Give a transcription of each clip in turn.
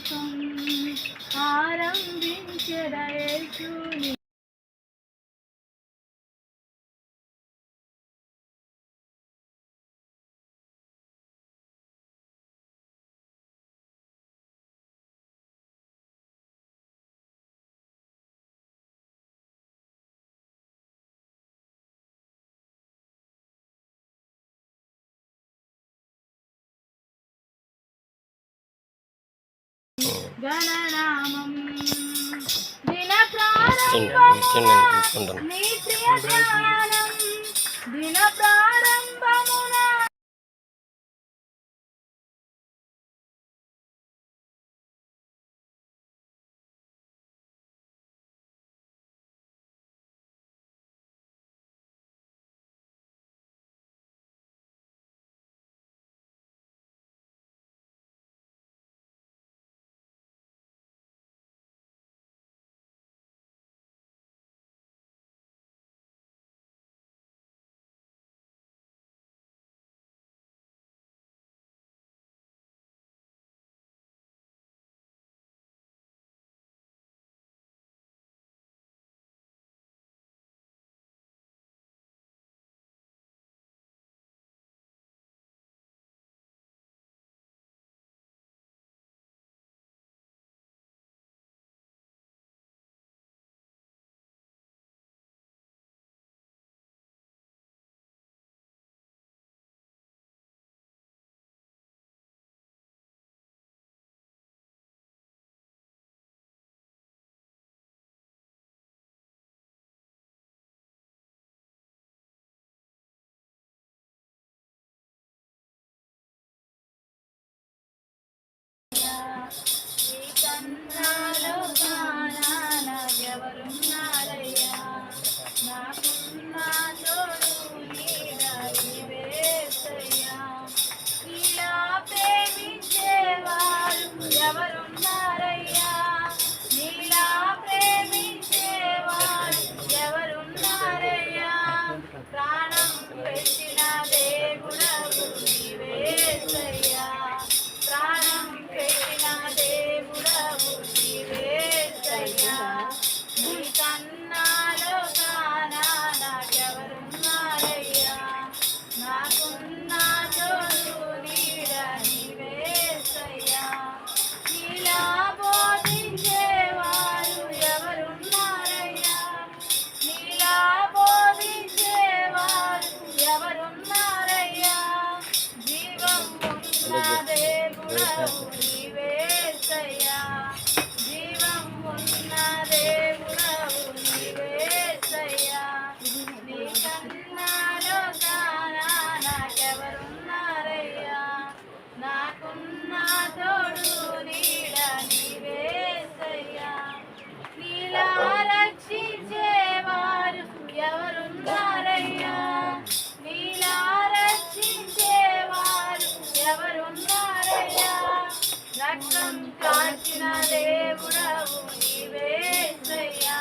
విశ్వాసం ఆరంభించెద యేసుని గణనామం దిన ప్రారంభమున నీ ప్రియ ధ్యానం దిన ప్రారంభమున రక్తం కాచిన దేవుడవు నీవేసయ్యా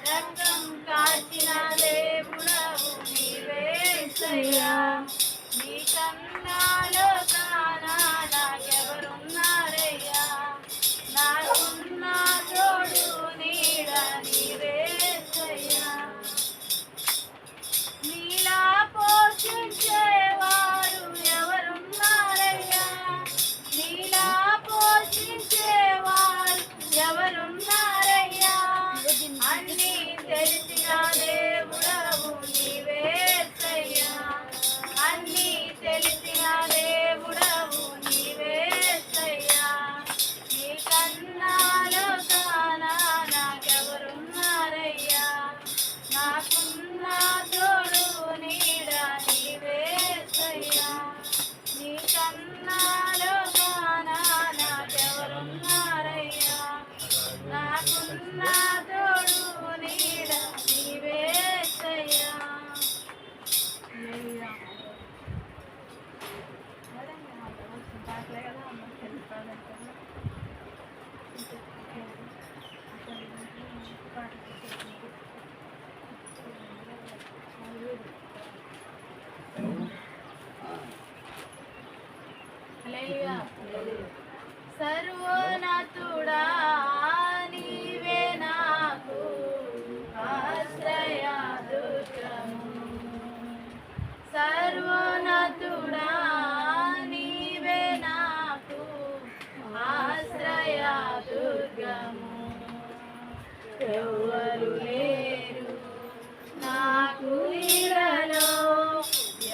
రక్తం కాచిన దేవుడవు నీవేసయ్యా నీ కన్నాలో కానా నాకెవరున్నారయ్యా నాకున్న తోడు నీడ నీవేసయ్యా నీలా పోషించేవారు ఎవరున్నారయ్యా నీలా పోషించేవారు ఎవరున్నారయ్యా అన్నీ తెలిసిన దేవుడవు నీవేసయ్యా అన్నీ తెలిసిన దేవుడవు నీవేసయ్యా నీ కన్నాలో కానా నాకెవరున్నారయ్యా నాకున్న తోడు నీడ నీవేసయ్యా నీ కన్నాలో కానా నాకెవరున్నారయ్యా నాకున్న తోడు నీడ నీవేసయ్యా సర్వోన్నత ఎవరు లేరు నాకు ఇలలో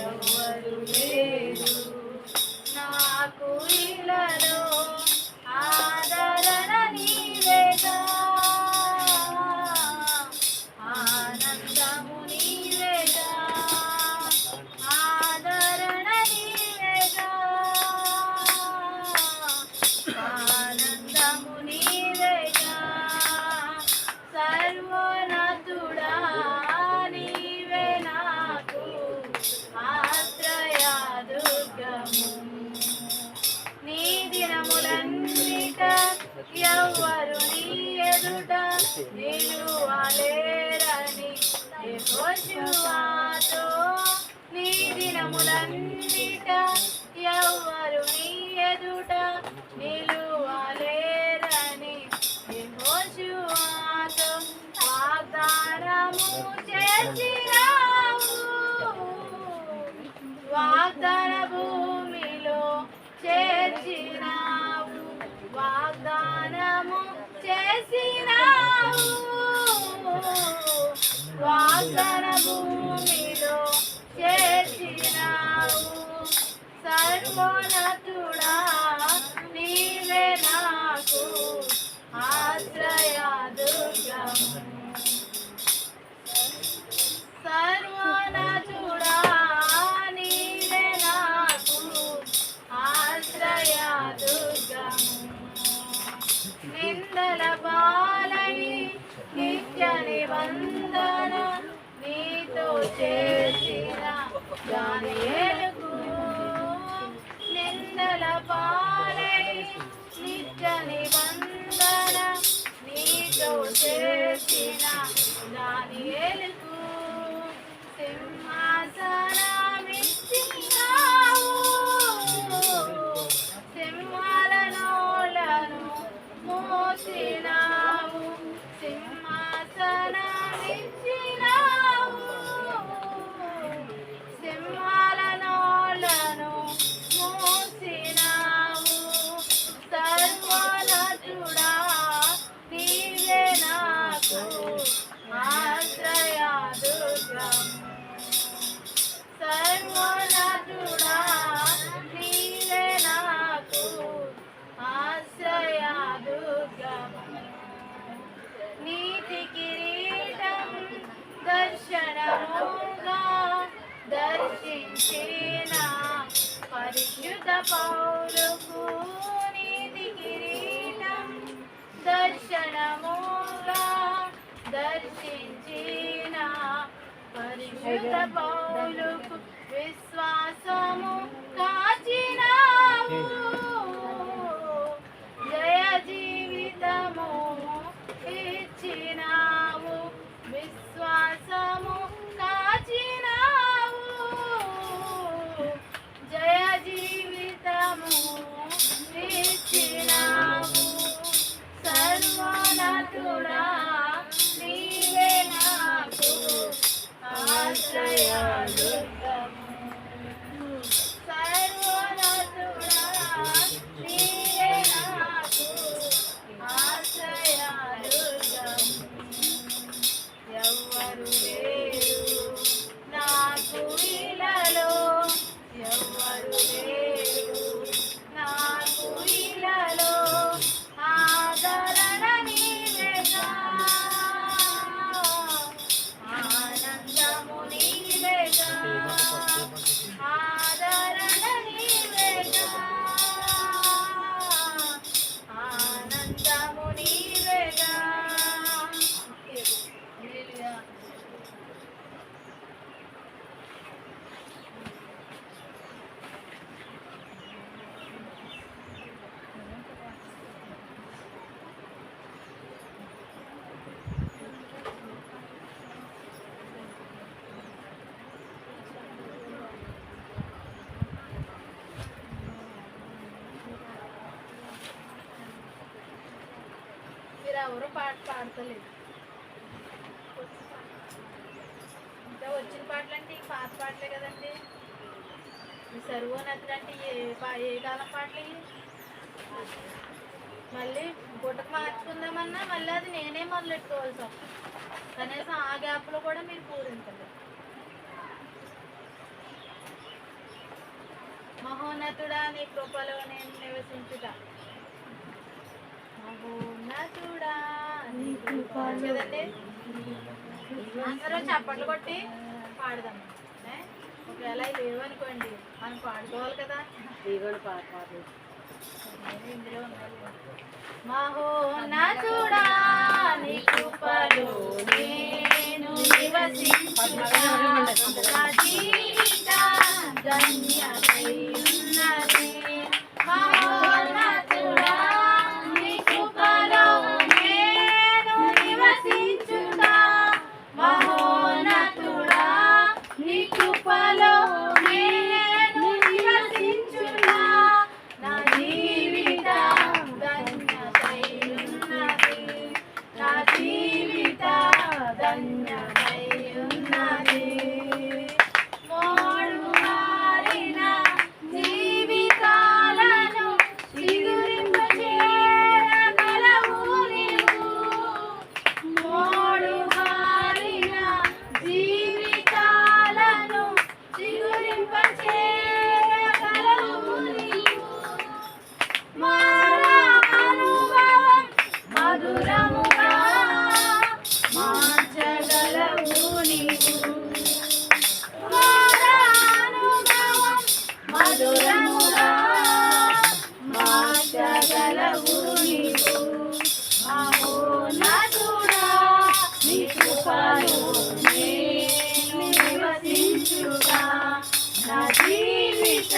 ఎవరు లేరు నాకు ఇలలో ఆదరణ నీవేగా ఆనందము నీవేగా ఆదరణ నీవేగా ఆనందము నీవేగా సర్వోన్నతుడా నీవే నాకు ఆశ్రయ దుర్గము నీ దినములన్నిట ఎవ్వరు నీ ఎదుట నిలువలేరని యెహోషువతో నీ దినములన్నిట ఎవ్వరు నీ ఎదుట నిలువలేరని యెహోషువతో వాగ్దానము చేసినావు వాగ్దాన భూమిలో చేర్చినావు వాగ్దానము చేసినావు వాగ్దాన భూమిలో చేర్చినావు సర్వోన్నతుడా నీవే నాకు ఆశ్రయ దుర్గము సర్వోన్నతుడా నీవే నాకు ఆశ్రయ దుర్గము నిందల పాలై నిత్య నిబంధన నీతో చేసిన దానియేలుకు నిందల పాలై నిత్య నిబంధన నీతో చేసిన దానియేలుకు సింహాసనమిచ్చినావు సింహాల నోలను మోసినావు సింహాసనమిచ్చినావు సింహాల నోలను మోసినావు సర్వోన్నతుడా నీవే నాకు ఆశ్రయ దుర్గము సర్వోన్నతుడా నీవే నాకు ఆశ్రయ దుర్గము నీతి కిరీటం దర్శనముగా దర్శించిన పరిశుద్ధ పౌలుకు నీతి కిరీటం దర్శనముగా దర్శించిన పరిశుద్ధ పౌలుకు విశ్వాసము కాచినావు జయ జీవితము ఇచ్చినావు విశ్వాసము కాచినావు జయ జీవితము ఇచ్చినావు సర్వోన్నతుడా నీవే నాకు ఆశ్రయ దుర్గము సర్వోన్నతుడా నీవే నాకు ఆశ్రయ దుర్గము ఎవ్వరు లేరు నాకు ఇలలో ఎవ్వరు లేరు నాకు ఇలలో ఆదరణ నీవేగా ఆనందము నీవేగా ఆదరణ నీవేగా ఆనందము నీవేగా ఎవరు పాట పాడతలేదు ఇంకా వచ్చిన పాటలు అంటే ఈ పాత పాటలే కదండి ఈ సర్వోన్నతులు అంటే ఏ కాలం పాటలు ఇవి మళ్ళీ గుట్టకు మార్చుకుందామన్నా మళ్ళీ అది నేనే మొదలెట్టుకోవాల్సి వస్తుంది. కనీసం ఆ గ్యాప్లో కూడా మీరు పూరించలేదు. మహోన్నతుడా నీ కృపలో నేను నివసించుట. మహోన్నతుడా నీ కదండి. అందరూ చప్పట్లు కొట్టి పాడదాం. ఒకవేళ లేవనుకోండి మనం పాడుకోవాలి కదా. ఇందులో మహోన్నతుడా నీ కృపలో నేను నివసించుట. నా జీవిత ధన్యతై ఉన్నది. మహోన్నతుడా నీ కృపలో నేను నివసించుట. మహోన్నతుడా నీ కృపలో నేను నివసించుట. నా జీవిత ధన్యతై ఉన్నది. నా జీవిత ధన్యతై ఉన్నది. మోడు మారిన జీవితాలను చిగురింపచేయగలవు నీవు. మోడు మారిన జీవితాలను చిగురింపచేయగలవు నీవు. మారా అనుభవం మధురముగా మార్చగలవు నీవు. మారా అనుభవం మధురముగా మార్చగలవు నీవు. మహోన్నతుడా నీ కృపలో నేను నివసించుట. నా జీవిత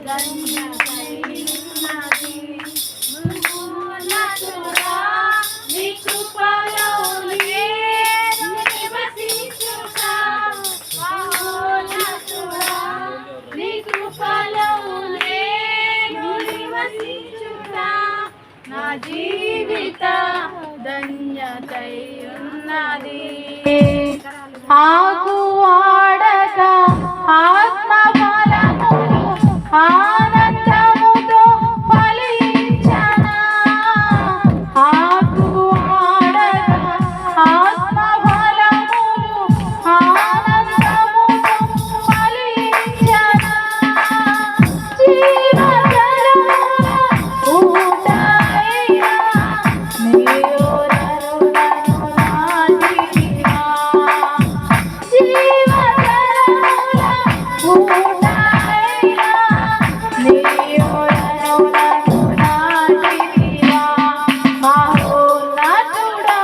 ధన్యతై ఉన్నది. మహోన్నతుడా నీ కృపలో నేను నివసించుట. మహోన్నతుడా నీ కృపలో నేను నివసించుట. నా జీవిత ధన్యతై ఉన్నది. ఆకు వాడక ఆత్మ ఫలములు ఆనందముతో ఫలించనా. ఆకు వాడక ఆత్మ ఫలములు ఆనందముతో ఫలించనా. జీవజలముల ఊటయ్యా నీయోరను నాటివా. జీవజలముల ఊటయ్యా నీయోరను నాటివా. మహోన్నతుడా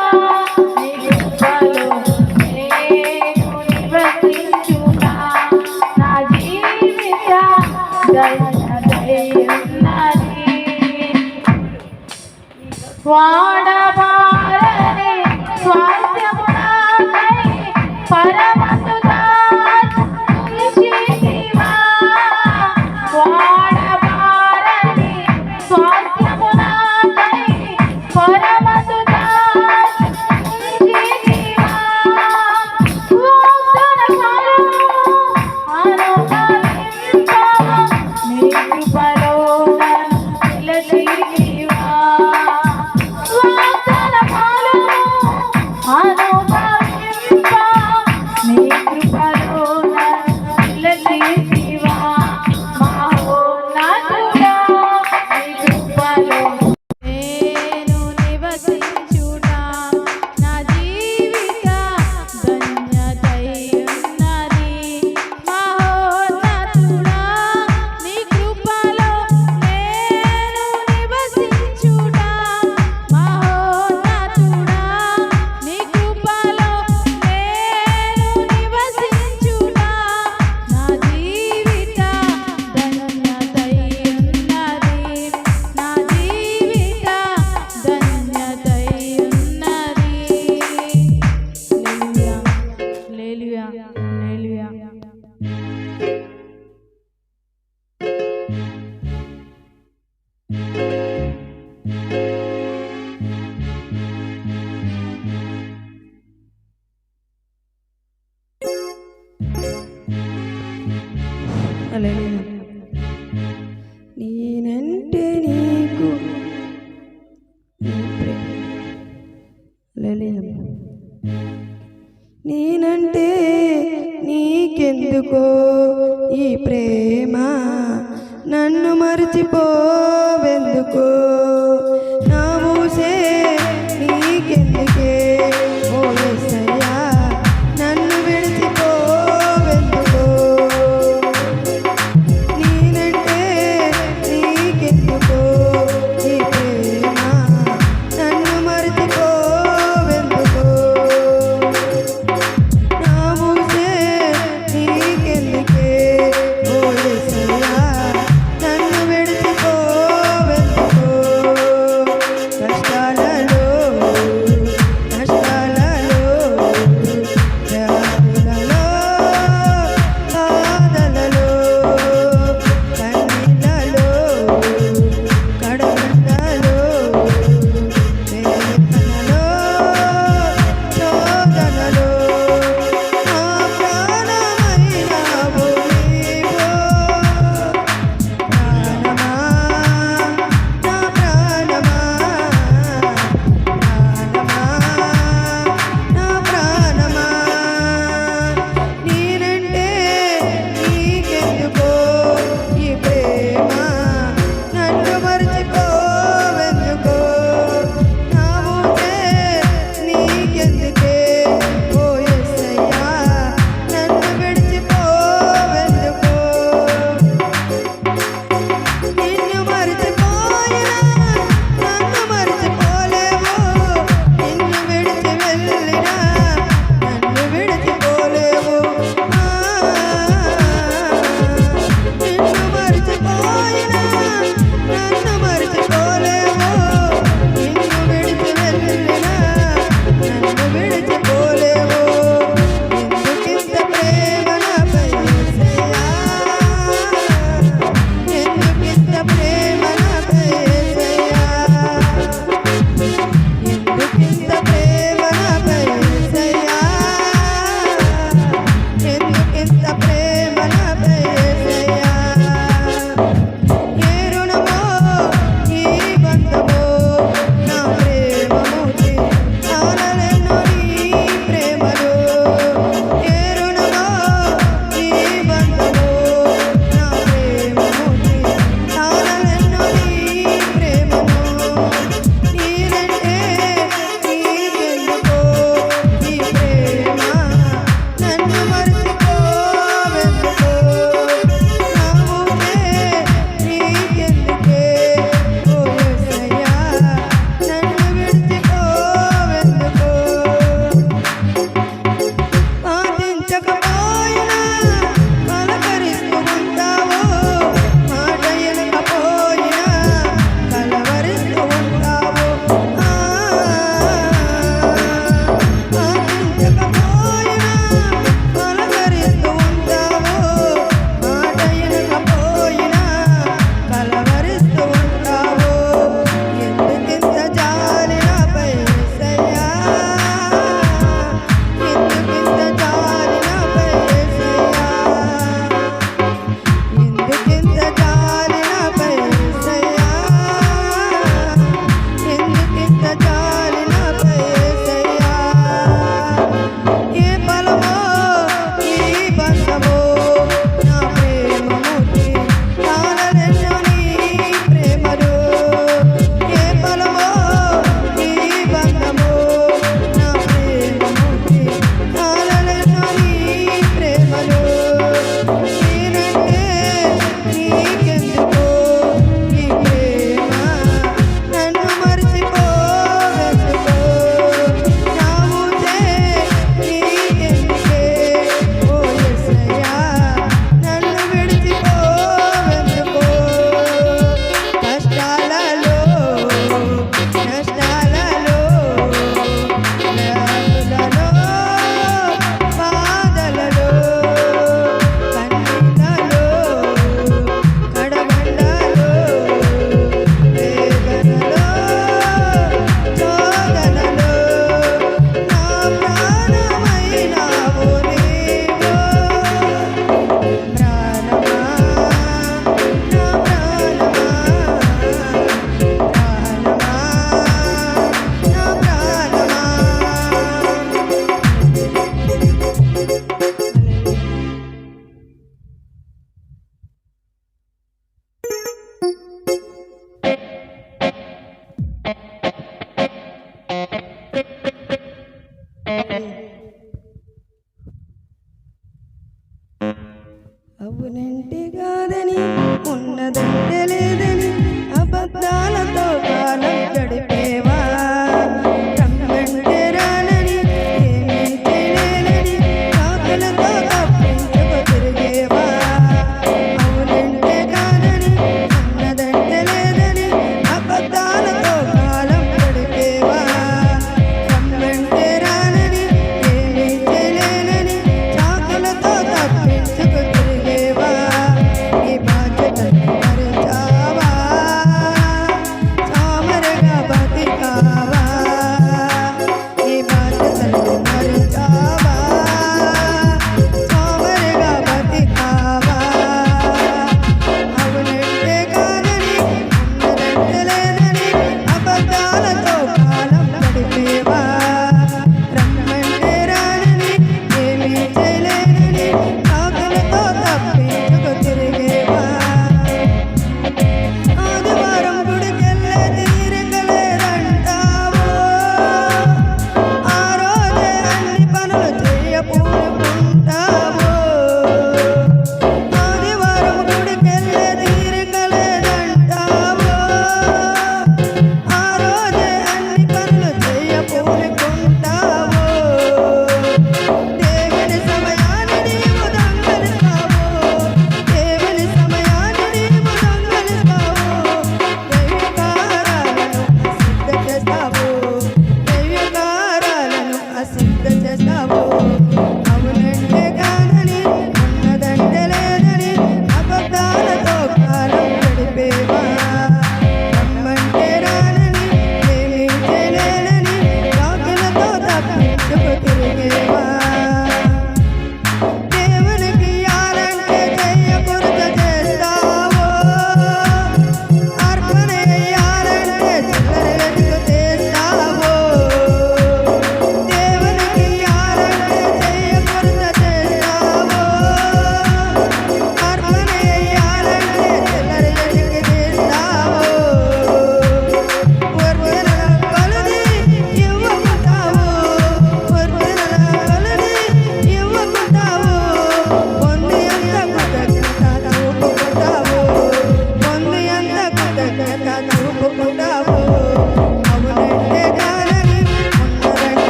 నీ కృపలో నేను నివసించుట. నా జీవిత ధన్యతై ఉన్నది. వాడబారని స్వాస్థ్యము నాకై పరమందు దాచితివా. వాడబారని స్వాస్థ్యము నాకై పరమందు దాచితివా. వాగ్దాన ఫలము అనుభవింప నీ కృపలో నన్ను నిలచితివా. వాగ్దాన ఫలము అనుభవింప నీ కృపలో నన్ను నిలచితివా. మహోన్నతుడా నీ కృపలో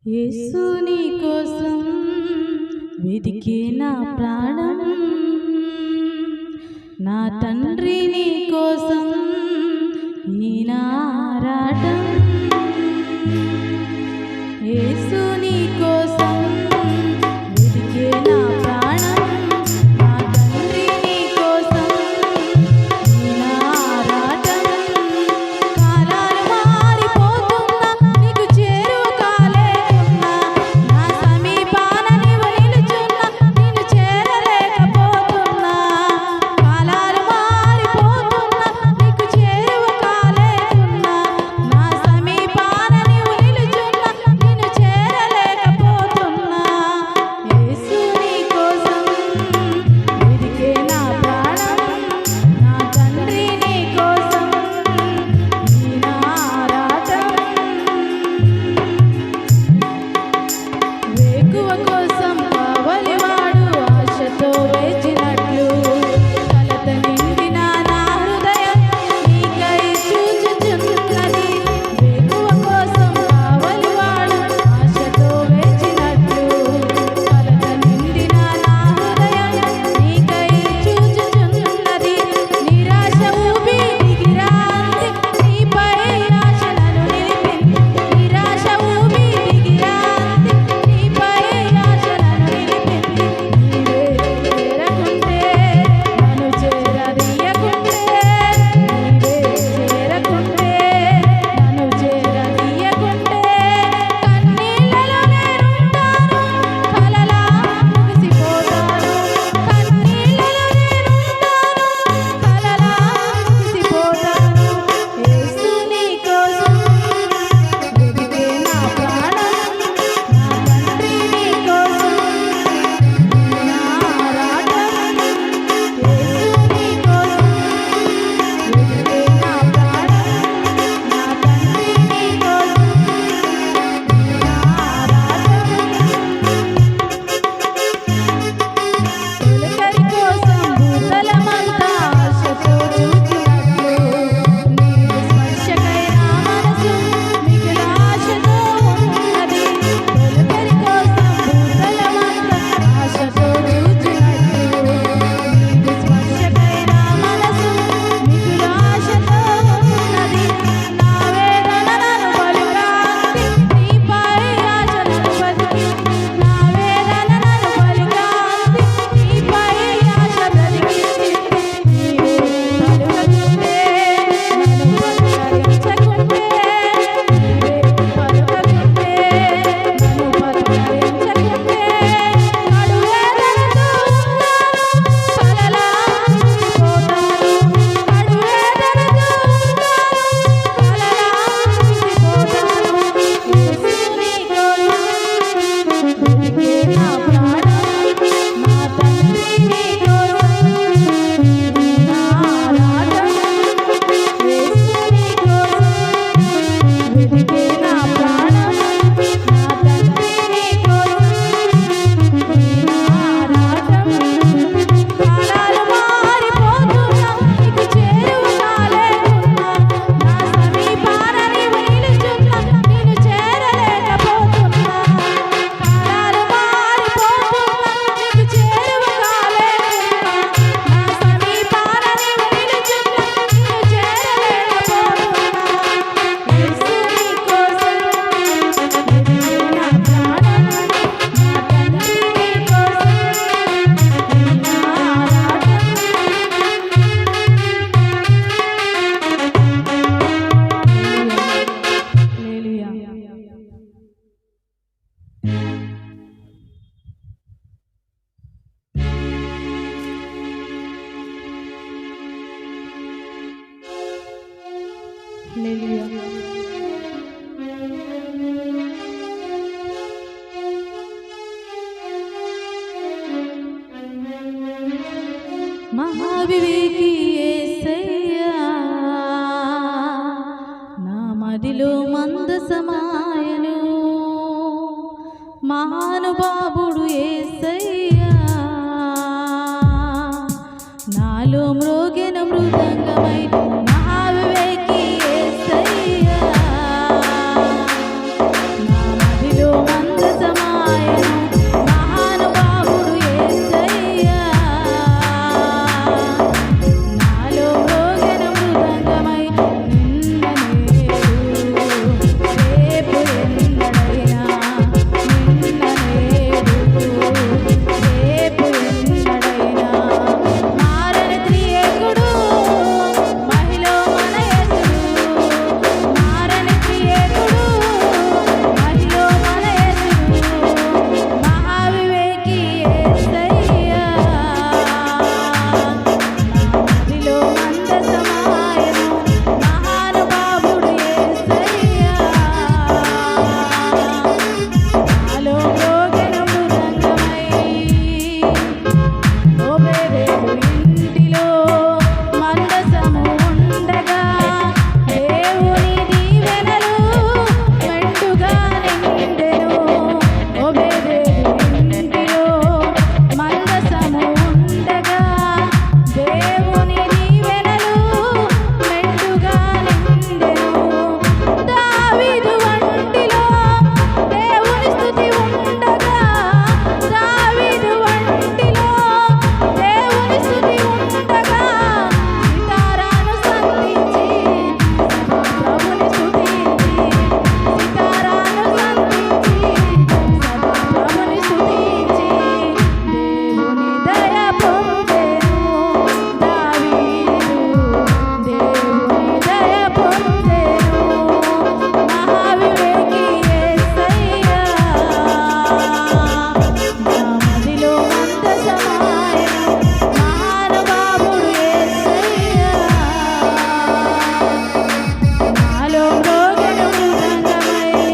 యేసు నీ కోసం వెదికే నా ప్రాణం, నా తండ్రి నీ కోసం ఈ నా ఆరాటం. యేసు నీ కోసం వెదికే నా ప్రాణం, నా తండ్రి నీ కోసం ఈ నా ఆరాటం. కాలాలు మారిపోతున్నా నీకు చేరువ కాలేకున్నా, నా సమీపాన నీవు నిలుచున్నా నిన్ను చేరలేకపోతున్నా. కాలాలు మారిపోతున్నా నీకు చేరువ కాలేకున్నా, మహావివేకి యేసయ్యా నా మదిలో మందసమాయను మహానుభావుడు యేసయ్యా నాలో మ్రోగిన మృదంగమై మహావివేకి యేసయ్యా నా మదిలో మందసమాయను మహానుభావుడు యేసయ్యా నాలో మ్రోగిన మృదంగమై నిన్న నేడు రేపు ఎన్నడైనా నిన్న నేడు రేపు ఎన్నడైనా మారని త్రియేకుడు మహిలో మన యేసుడు మారని త్రియేకుడు మహిలో మన యేసుడు మహావివేకి యేసయ్యా మదిలో మందసమాయను మహానుభావుడు యేసయ్యా నాలో మ్రోగిన మృదంగమై ఓబేదేవు ఇంటిలో మందసము ఉండగా దేవుని దీవెనలు మెండుగా నిండెను ఓబేదేవు ఇంటిలో మందసము ఉండగా దేవుని దీవెనలు మెండుగా నిండెను దావీదు వంటిలో దేవుని స్తుతి ఉండగా దావీదు వంటిలో దేవుని స్తుతి ఉండగా సితారాను సంధించి ప్రభుని స్తుతించి సితారాను సంధించి ప్రభుని స్తుతించి దేవుని దయ పొందెను దావీదు దేవుని దయ పొందెను మహావివేకి యేసయ్యా నా మదిలో మందసమాయను మహానుభావుడు యేసయ్యా నాలో మ్రోగిన మృదంగమై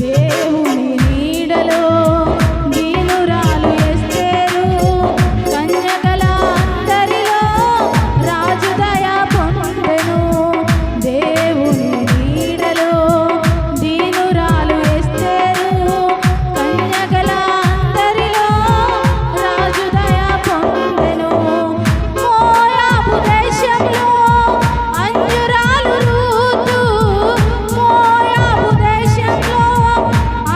దేవుని నీడలో దీనురాలు ఎస్తేరు కన్యకల అందరిలో రాజు దయ పొందెను దేవుని నీడలో దీనురాలు ఎస్తేరు కన్యకల అందరిలో రాజు దయ పొందెను మోయాబు దేశంలో అంజురాలు రూతు మోయాబు దేశంలో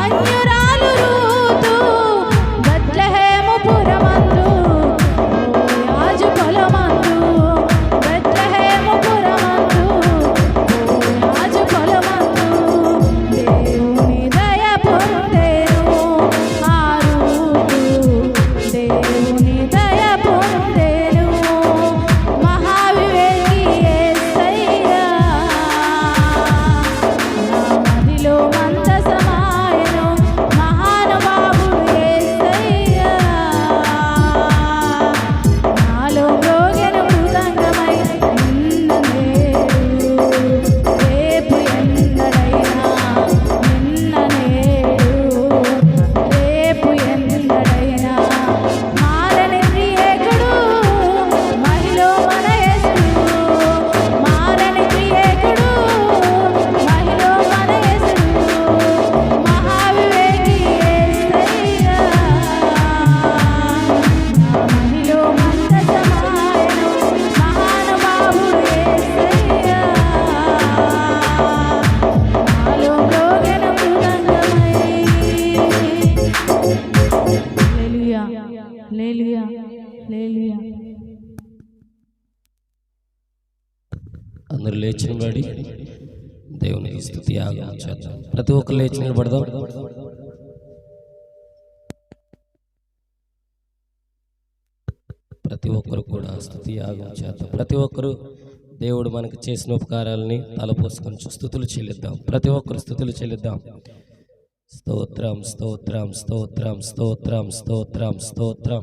అంజురాలు రూతు బెత్లెహేము పురమందు బోయాజు పొలమందు బెత్లెహేము పురమందు బోయాజు పొలమందు దేవుని దయ పొందెను ఆ రూతు దేవుని దయ పొందెను మహావివేకి యేసయ్యా నా మదిలో మందసమాయను మహానుభావుడు యేసయ్యా నాలో మ్రోగిన మృదంగమై నిన్న నేడు రేపు ఎన్నడైనా నిన్న నేడు రేపు ఎన్నడైనా మారని త్రియేకుడు మహిలో మన యేసుడు మారని త్రియేకుడు మహిలో మన యేసుడు మహావివేకి యేసయ్యా నా మదిలో మందసమాయను మహానుభావుడు యేసయ్యా నాలో మ్రోగిన మృదంగమై హల్లెలూయా హల్లెలూయా హల్లెలూయా అందరూ లేచి నిలబడి దేవునికి స్తుతి యాగం చేద్దాం. ప్రతి ఒక్కరు లేచి నిలబడదాం. ప్రతి ఒక్కరు కూడా స్తుతి యాగం చేద్దాం. ప్రతి ఒక్కరు దేవుడు మనకు చేసిన ఉపకారాలని తలపోసుకొని స్తుతులు చెల్లిద్దాం. ప్రతి ఒక్కరు స్తుతులు చెల్లిద్దాం. స్తోత్రం స్తోత్రం స్తోత్రం స్తోత్రం స్తోత్రం స్తోత్రం.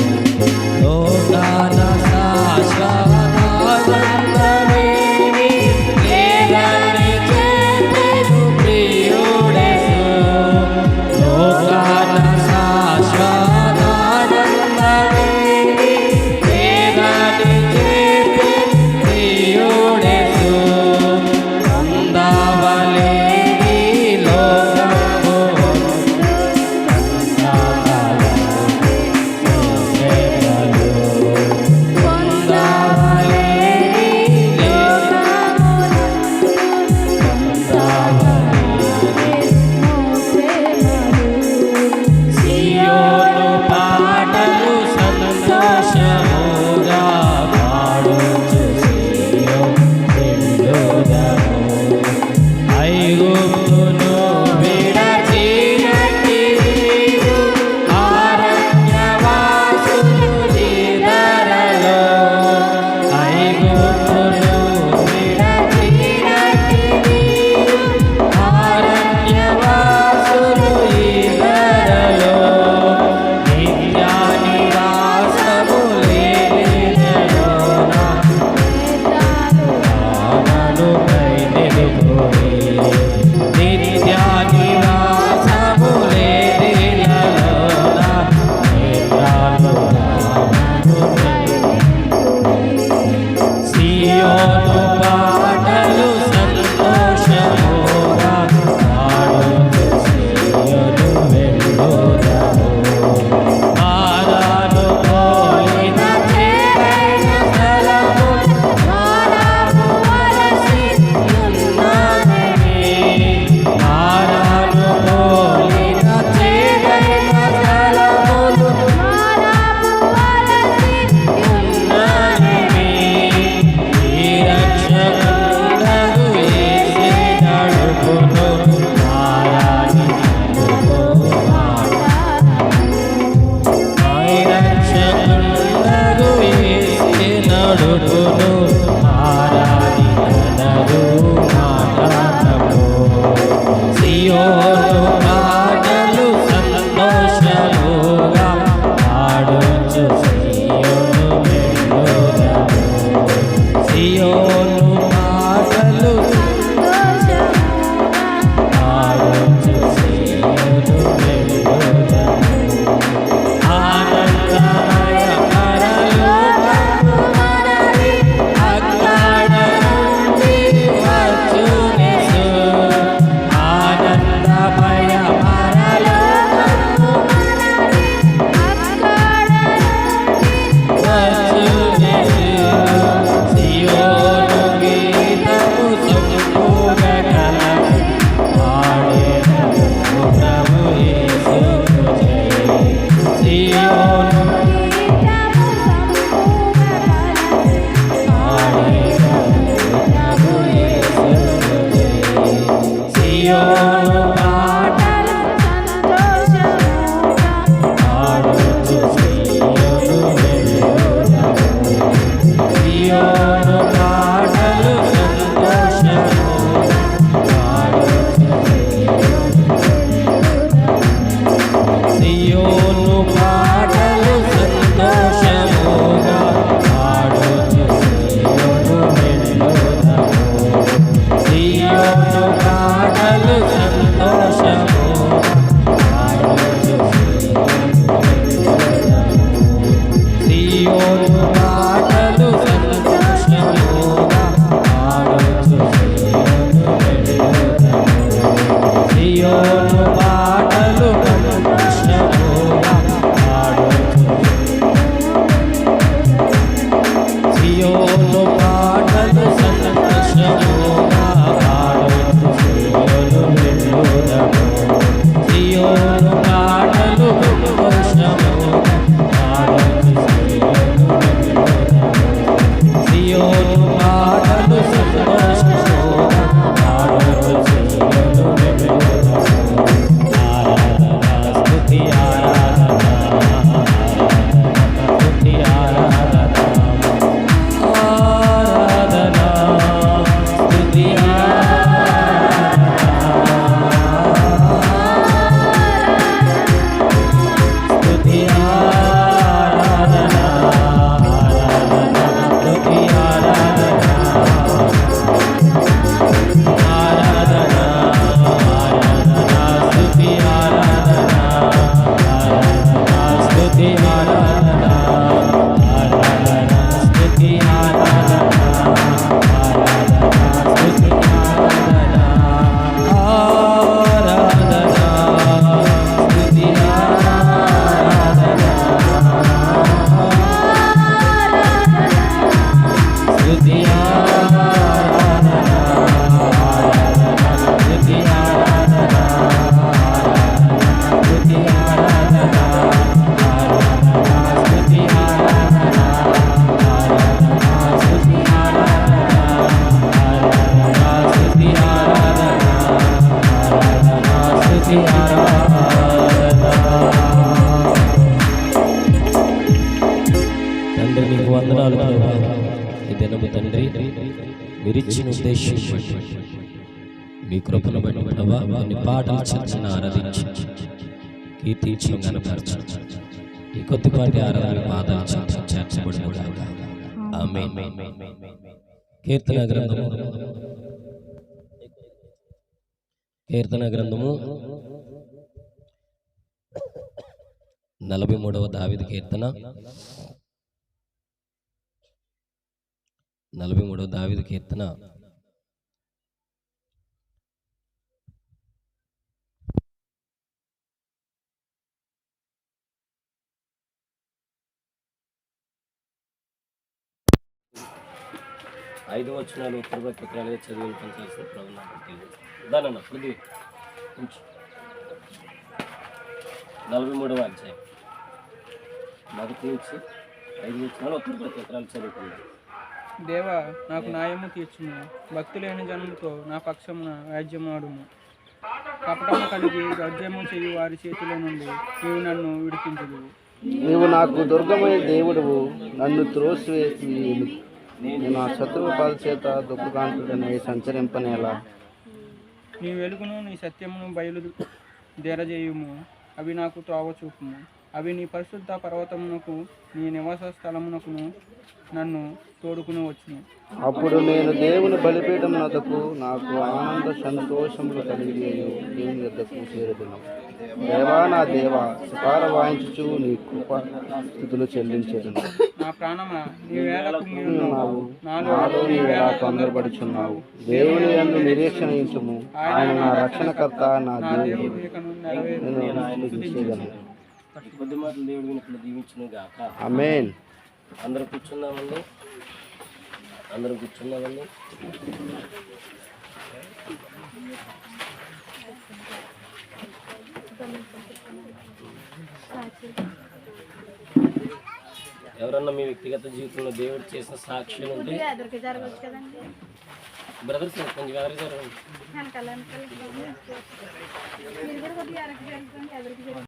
సియోను పాటలు సంతోషముగా పాడుచు సియోను వెళ్ళుదాము. సియోను పాటలు సంతోషముగా పాడుచు సియోను పాటలు సంతోషముగా పాడుచు సియోను వెళ్ళుదాము. సియోను పాటలు సంతోషముగా పాడుచు సియోను పాటలు సంతోషముగా పాడుచు సియోను వెళ్ళుదాము. సియోను పాటలు సంతోషముగా పాడుచు సియోను పాటలు సంతోషముగా పాడుచు సియోను వెళ్ళుదాము. సియోను పాటలు సంతోషముగా పాడుచు సియోను వెళ్ళుదాము. సియోను పాటలు సంతోషముగా పాడుచు సియోను వెళ్ళుదాము. ఆరాధన స్తుతి ఆరాధన స్తుతి ఆరాధన ఆరాధన స్తుతి స్తుతి ఆరాధన స్తుతి ఆరాధన ఆరాధన స్తుతి ఆరాధన స్తుతి ఆరాధన స్తుతి ఆరాధన స్తుతి ఆరాధన ఆరాధన స్తుతి ఆరాధన స్తుతి ఆరాధన స్తుతి ఆరాధన స్తుతి ఆరాధన స్తుతి ఆరాధన స్తుతి ఆరాధన స్తుతి ఆరాధన. తండ్రి నీకు వందనాలు ప్రభా. ఈ దినము తండ్రి మీరిచ్చిన ఉద్దేశం బట్టి, మీ కృపను బట్టి ప్రభా కొన్ని పాటలు చర్చను ఆరాధించి కీర్తించి కనపరచు. ఈ కొద్దిపాటి ఆరాధన పాదాలు చేర్చబడిన గాక. ఆమేన్. కీర్తన గ్రంథము 43వ దావీదు కీర్తన 43వ దావీదు కీర్తన 5 వచనాలు ఉత్తర పత్రికలు చదివి పనిచేసిన ప్రభు నాకు తెలియదు. దానన్న ప్రతి 43వ అధ్యాయం మొదటి నుంచి 5 వచనాలు ఉత్తర పత్రికలు చదువుకున్నాను. దేవా, నాకు న్యాయము తీర్చుము, భక్తి లేని జనులతో నా పక్షమున వ్యాజ్యమాడుము. కపటము కలిగి గర్జము చెయ్యి వారి చేతిలో నుండి నీవు నన్ను విడిపించుదు. నీవు నాకు దుర్గమైన దేవుడువు, నన్ను త్రోసివేసి నేను నా శత్రువు పాల చేత దుఃఖకాంతుడని సంచరింపనేలా. నీ వెలుగును నీ సత్యమును బయలు దేరజేయుము, అవి నాకు త్రోవ చూపుము. అవి నీ పరిశుద్ధ పర్వతమునకు నీ నివాస స్థలమునకును నన్ను తోడుకుని వచ్చును. అప్పుడు నేను దేవుని బలిపీఠం వద్దకు నాకు ఆనంద సంతోషములు కలిగి దేవుని వద్దకు చేరుదును. దేవా నా దేవా, సితార వాయించుచు నీ కృప స్థుతులు చెల్లించేదును. నా ప్రాణమా, నీవేళ కుంగి ఉన్నావు, నాలో నీవేళ తొందరపడుచున్నావు. దేవుని యందు నిరీక్షణించుము, ఆయన నా రక్షణకర్త, నా దేవుడు. ఇకను నేను ఆయన స్తుతించెదను. కొద్ది మాటలు దేవుడు ఇక్కడ దీవించును గాక. ఆమేన్. అందరూ కూర్చున్నామండి. ఎవరన్నా మీ వ్యక్తిగత జీవితంలో దేవుడు చేసిన సాక్ష్యం ఉంటే ఎదురుకి జరగచ్చు కదండి. బ్రదర్స్ కొంచెం ఎవరికి జరగండి. వెనకాల మీరు కూడా కొద్దిగా ఎరకి జరుగుతుంది ఎదురుకి జరుగుతుంది.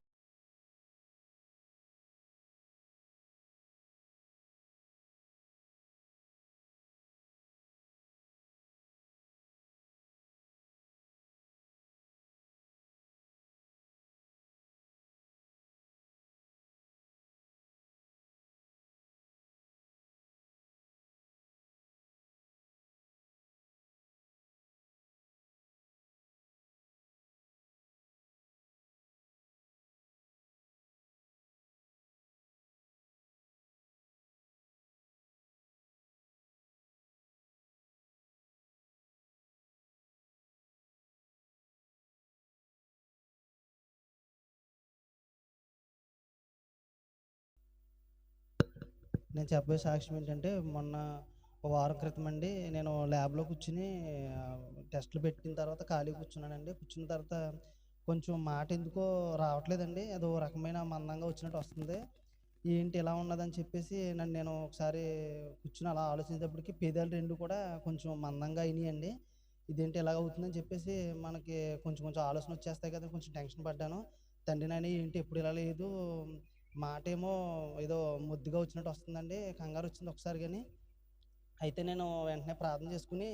నేను చెప్పే సాక్ష్యం ఏంటంటే మొన్న ఒక వారం క్రితం అండి నేను ల్యాబ్లో కూర్చుని టెస్టులు పెట్టిన తర్వాత ఖాళీ కూర్చున్నానండి. కూర్చున్న తర్వాత కొంచెం మాట ఎందుకో రావట్లేదండి, అదో రకమైన మందంగా వచ్చినట్టు వస్తుంది. ఏంటి ఇలా ఉన్నదని చెప్పేసి నేను ఒకసారి కూర్చుని అలా ఆలోచించేటప్పటికి పేదాలు రెండు కూడా కొంచెం మందంగా అయినాయండి. ఇదేంటి ఎలాగ అవుతుందని చెప్పేసి మనకి కొంచెం కొంచెం ఆలోచన వచ్చేస్తాయి కదా, కొంచెం టెన్షన్ పడ్డాను. తండ్రి నాయన ఏంటి ఎప్పుడు ఇలా లేదు, మాట ఏమో ఏదో ముద్దుగా వచ్చినట్టు వస్తుందండి, కంగారు వచ్చింది ఒకసారి. కానీ అయితే నేను వెంటనే ప్రార్థన చేసుకుని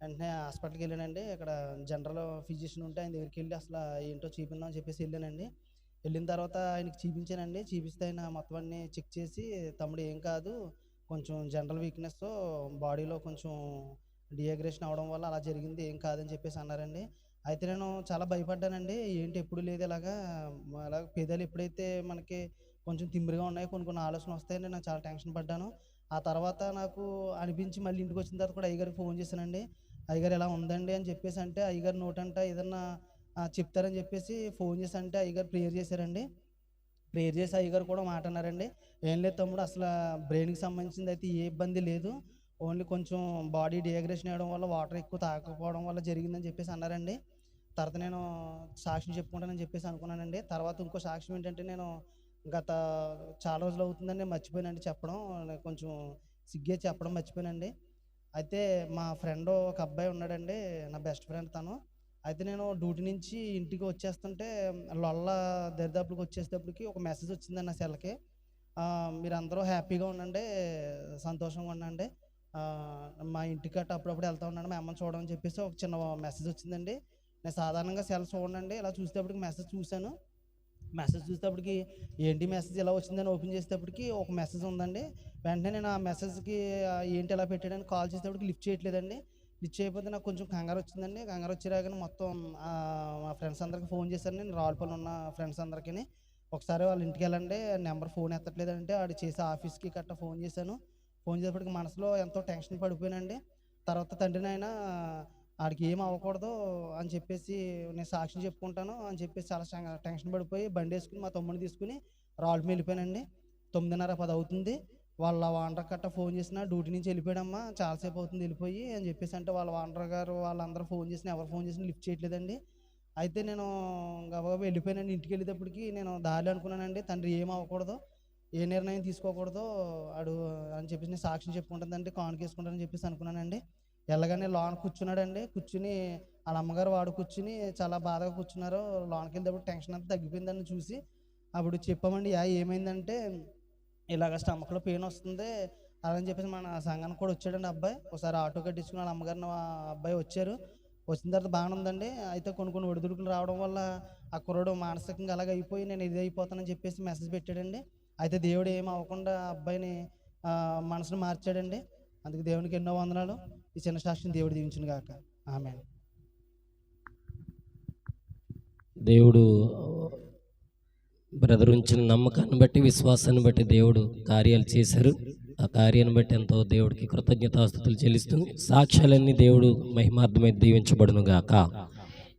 వెంటనే హాస్పిటల్కి వెళ్ళానండి. ఇక్కడ జనరల్ ఫిజిషియన్ ఉంటే ఆయన దగ్గరికి వెళ్ళి అసలు ఏంటో చూపిందాం అని చెప్పేసి వెళ్ళానండి. వెళ్ళిన తర్వాత ఆయనకి చూపించానండి. చూపిస్తే ఆయన మొత్తం అన్నీ చెక్ చేసి తమ్ముడు ఏం కాదు, కొంచెం జనరల్ వీక్నెస్, బాడీలో కొంచెం డిహైడ్రేషన్ అవ్వడం వల్ల అలా జరిగింది, ఏం కాదని చెప్పేసి అన్నారండి. అయితే నేను చాలా భయపడ్డానండి, ఏంటి ఎప్పుడు లేదు ఇలాగా, అలాగ పేదలు ఎప్పుడైతే మనకి కొంచెం తిమ్మిరిగా ఉన్నాయి, కొన్ని కొన్ని ఆలోచన వస్తాయండి, నేను చాలా టెన్షన్ పడ్డాను. ఆ తర్వాత నాకు అనిపించి మళ్ళీ ఇంటికి వచ్చిన తర్వాత కూడా అయ్యగారికి ఫోన్ చేశానండి. అయ్యగారు ఎలా ఉందండి అని చెప్పేసి అంటే అయ్యగారు నోటంట ఏదన్నా చెప్తారని చెప్పేసి ఫోన్ చేసి అంటే అయ్యగారు ప్రేయర్ చేశారండి. ప్రేయర్ చేసి అయ్యగారు కూడా మాట అన్నారండి, ఏం లేదు తమ్ముడు, అసలు బ్రెయిన్కి సంబంధించింది అయితే ఏ ఇబ్బంది లేదు, ఓన్లీ కొంచెం బాడీ డిహైడ్రేషన్ అవ్వడం వల్ల వాటర్ ఎక్కువ తాగకపోవడం వల్ల జరిగిందని చెప్పేసి అన్నారండి. తర్వాత నేను సాక్ష్యం చెప్పుకుంటానని చెప్పేసి అనుకున్నానండి. తర్వాత ఇంకో సాక్ష్యం ఏంటంటే, నేను గత చాలా రోజులు అవుతుందని నేను మర్చిపోయానండి చెప్పడం, నాకు కొంచెం సిగ్గే చెప్పడం మర్చిపోయానండి. అయితే మా ఫ్రెండ్ ఒక అబ్బాయి ఉన్నాడండి, నా బెస్ట్ ఫ్రెండ్ తను. అయితే నేను డ్యూటీ నుంచి ఇంటికి వచ్చేస్తుంటే లొల్ల దరిదాపులకు వచ్చేటప్పటికి ఒక మెసేజ్ వచ్చిందండి నా సెల్కి, మీరందరూ హ్యాపీగా ఉండండి, సంతోషంగా ఉండండి, మా ఇంటికి గట్ట అప్పుడప్పుడు వెళ్తూ ఉన్నాను, మా అమ్మని చూడమని చెప్పేసి ఒక చిన్న మెసేజ్ వచ్చిందండి. నేను సాధారణంగా సెల్ చూడండి, ఇలా చూసేటప్పటికి మెసేజ్ చూశాను. మెసేజ్ చూసేటప్పటికి ఏంటి మెసేజ్ ఇలా వచ్చిందని ఓపెన్ చేసేటప్పటికి ఒక మెసేజ్ ఉందండి. వెంటనే నేను ఆ మెసేజ్కి ఏంటి ఇలా పెట్టాడని కాల్ చేసేటప్పటికి లిఫ్ట్ చేయట్లేదండి. లిఫ్ట్ చేయకపోతే నాకు కొంచెం కంగారు వచ్చిందండి. కంగారు వచ్చేరాగానే మొత్తం మా ఫ్రెండ్స్ అందరికి ఫోన్ చేశాను. నేను రావులపల్లి ఉన్న ఫ్రెండ్స్ అందరికీ ఒకసారి వాళ్ళ ఇంటికి వెళ్ళండి, నెంబర్ ఫోన్ ఎత్తట్లేదంటే ఆడు చేసే ఆఫీస్కి గట్టా ఫోన్ చేశాను. ఫోన్ చేసేటప్పటికి మనసులో ఎంతో టెన్షన్ పడిపోయానండి. తర్వాత తండ్రి నాయన ఆడికి ఏం అవ్వకూడదు అని చెప్పేసి నేను సాక్ష్యం చెప్పుకుంటాను అని చెప్పేసి చాలా టెన్షన్ పడిపోయి బండి వేసుకుని మా తమ్ముడిని తీసుకుని రావులపల్లి వెళ్ళిపోయానండి. 9:30, 10 అవుతుంది. వాళ్ళ వాండర్ కట్ట ఫోన్ చేసిన డ్యూటీ నుంచి వెళ్ళిపోయాడమ్మా, చాలాసేపు అవుతుంది వెళ్ళిపోయి అని చెప్పేసి అంటే వాళ్ళ వాండర్ గారు వాళ్ళందరూ ఫోన్ చేసిన ఎవరు ఫోన్ చేసినా లిఫ్ట్ చేయట్లేదండి. అయితే నేను గబగబా వెళ్ళిపోయానండి. ఇంటికి వెళ్ళేటప్పటికి నేను దారిలో అనుకున్నానండి, తండ్రి ఏం అవ్వకూడదు, ఏ నిర్ణయం తీసుకోకూడదు ఆడు అని చెప్పేసి నేను సాక్ష్యం చెప్పుకుంటుందంటే కానుకేసుకుంటానని చెప్పేసి అనుకున్నానండి. వెళ్ళగానే లోన కూర్చున్నాడండి. కూర్చుని వాళ్ళ అమ్మగారు వాడు కూర్చుని చాలా బాధగా కూర్చున్నారు. లోనకి వెళ్ళేటప్పుడు టెన్షన్ అంతా తగ్గిపోయిందని చూసి అప్పుడు చెప్పామండి, ఏమైందంటే ఇలాగ స్టమక్లో పెయిన్ వస్తుంది అలాగని చెప్పేసి మన సంఘానికి కూడా వచ్చాడండి అబ్బాయి. ఒకసారి ఆటో కట్టించుకుని వాళ్ళ అమ్మగారిని అబ్బాయి వచ్చారు. వచ్చిన తర్వాత బాగానే ఉందండి. అయితే కొన్ని ఒడిదుడుకులు రావడం వల్ల ఆ కుర్రోడు మానసికంగా అలాగ అయిపోయి నేను ఇది అయిపోతానని చెప్పేసి మెసేజ్ పెట్టాడండి. అయితే దేవుడు ఏం అవ్వకుండా అబ్బాయిని మనసును మార్చాడండి. అందుకు దేవునికి ఎన్నో వందనాలు. ఈ చిన్న సాక్ష్యం దేవుడు దీవించును గాక. ఆమేన్. దేవుడు బ్రదర్ ఉంచిన నమ్మకాన్ని బట్టి విశ్వాసాన్ని బట్టి దేవుడు కార్యాలు చేశారు. ఆ కార్యాన్ని బట్టి ఎంతో దేవుడికి కృతజ్ఞతాస్తుతులు చెల్లిస్తుంది. సాక్ష్యాలన్నీ దేవుడు మహిమార్థమై దీవించబడును గాక.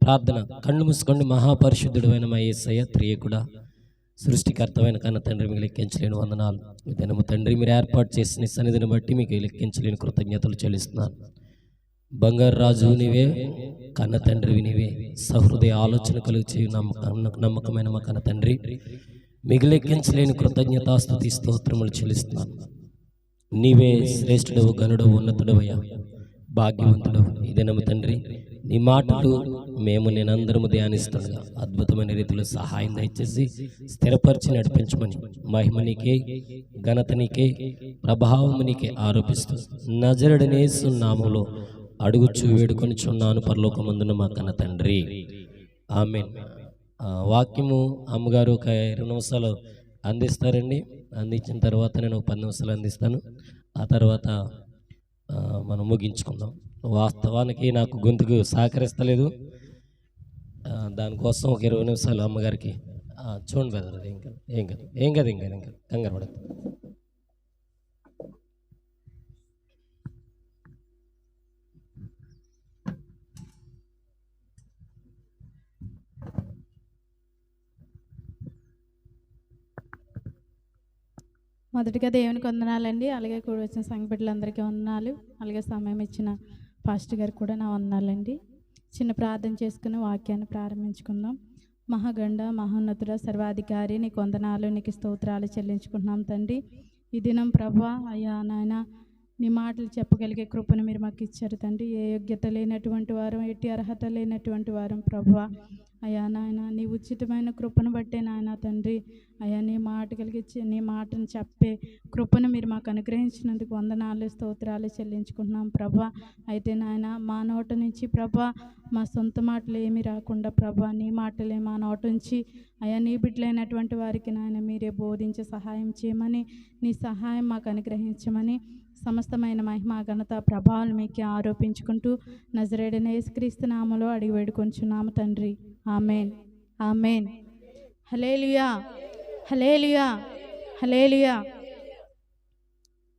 ప్రార్థన. కళ్ళు మూసుకోండి. మహాపరిశుద్ధుడు అయిన మా యేసయ్య, త్రియకుడా, సృష్టికర్తమైన కన్న తండ్రి, మీకు లెక్కించలేని వందనాలు. ఈ దినము తండ్రి మీరు ఏర్పాటు చేసిన సన్నిధిని బట్టి మీకు లెక్కించలేని కృతజ్ఞతలు చెల్లిస్తున్నాను. బంగారు రాజు నీవే, కన్న తండ్రివి నీవే, సహృదయ ఆలోచన కలుగు చేయు నమ్మకమైన మా కన్న తండ్రి, మీకు లెక్కించలేని కృతజ్ఞతాస్తుతి స్తోత్రములు చెల్లిస్తున్నాను. నీవే శ్రేష్ఠుడవు, గనుడవు, ఉన్నతుడవయ్యా, భాగ్యవంతుడవు. ఈ దినము తండ్రి నీ మాటలు మేము నేనందరము ధ్యానిస్తుండగా అద్భుతమైన రీతిలో సహాయం దయచేసి స్థిరపరిచి నడిపించమని మహిమ నీకే, ఘనత నీకే, ప్రభావము నీకే ఆరోపిస్తూ నజరుడనే యేసు నామములో అడుగుచు వేడుకొనిచున్నాను పరలోకమందున మా కన్న తండ్రి, ఆమేన్. వాక్యము అమ్మగారు ఒక 2 నిమిషాలు అందిస్తారండి. అందించిన తర్వాత నేను ఒక 10 నిమిషాలు అందిస్తాను. ఆ తర్వాత మనం ముగించుకుందాం. వాస్తవానికి నాకు గొంతుకు సహకరిస్తలేదు, దానికోసం ఒక 20 నిమిషాలు అమ్మగారికి చూడండి బెదర్. ఏం కాదు కంగారు పడదు. మొదటిగా దేవునికి వందనాలండి. అలాగే కూడా వచ్చిన సంఘ బిడ్డలందరికీ వందనాలు. అలాగే సమయం ఇచ్చిన పాస్టర్ గారికి కూడా నా వందనాలండి. చిన్న ప్రార్థన చేసుకుని వాక్యాన్ని ప్రారంభించుకుందాం. మహాగండ మహోన్నతుడ సర్వాధికారి, నీకు వందనాలు, నీకు స్తోత్రాలు చెల్లించుకుంటున్నాం తండ్రి. ఈ దినం ప్రభువా అయ్యా నాయన నీ మాటలు చెప్పగలిగే కృపను మీరు మాకు ఇచ్చారు తండ్రి. ఏ యోగ్యత లేనటువంటి వారం, ఎట్టి అర్హత లేనటువంటి వారం ప్రభువా అయ్యా నాయన నీ ఉచితమైన కృపను బట్టే నాయన తండ్రి అయ్యా నీ మాట కలిగించి నీ మాటను చెప్పే కృపను మీరు మాకు అనుగ్రహించినందుకు వందనాలు, స్తోత్రాలు చెల్లించుకుంటున్నాం ప్రభా. అయితే నాయన మా నోట నుంచి ప్రభా మా సొంత మాటలు ఏమీ రాకుండా ప్రభా నీ మాటలే మా నోట నుంచి అయ్యా నీ బిడ్డలైనటువంటి వారికి నాయన మీరే బోధించే సహాయం చేయమని, నీ సహాయం మాకు అనుగ్రహించమని, సమస్తమైన మహిమ ఘనత ప్రభావాలు మీకే ఆరోపించుకుంటూ నజరేయుడైన యేసుక్రీస్తు నామములో అడిగి వేడుకొంచున్నాము తండ్రి. ఆమేన్, ఆమేన్. హల్లెలూయా, హల్లెలూయా, హల్లెలూయా.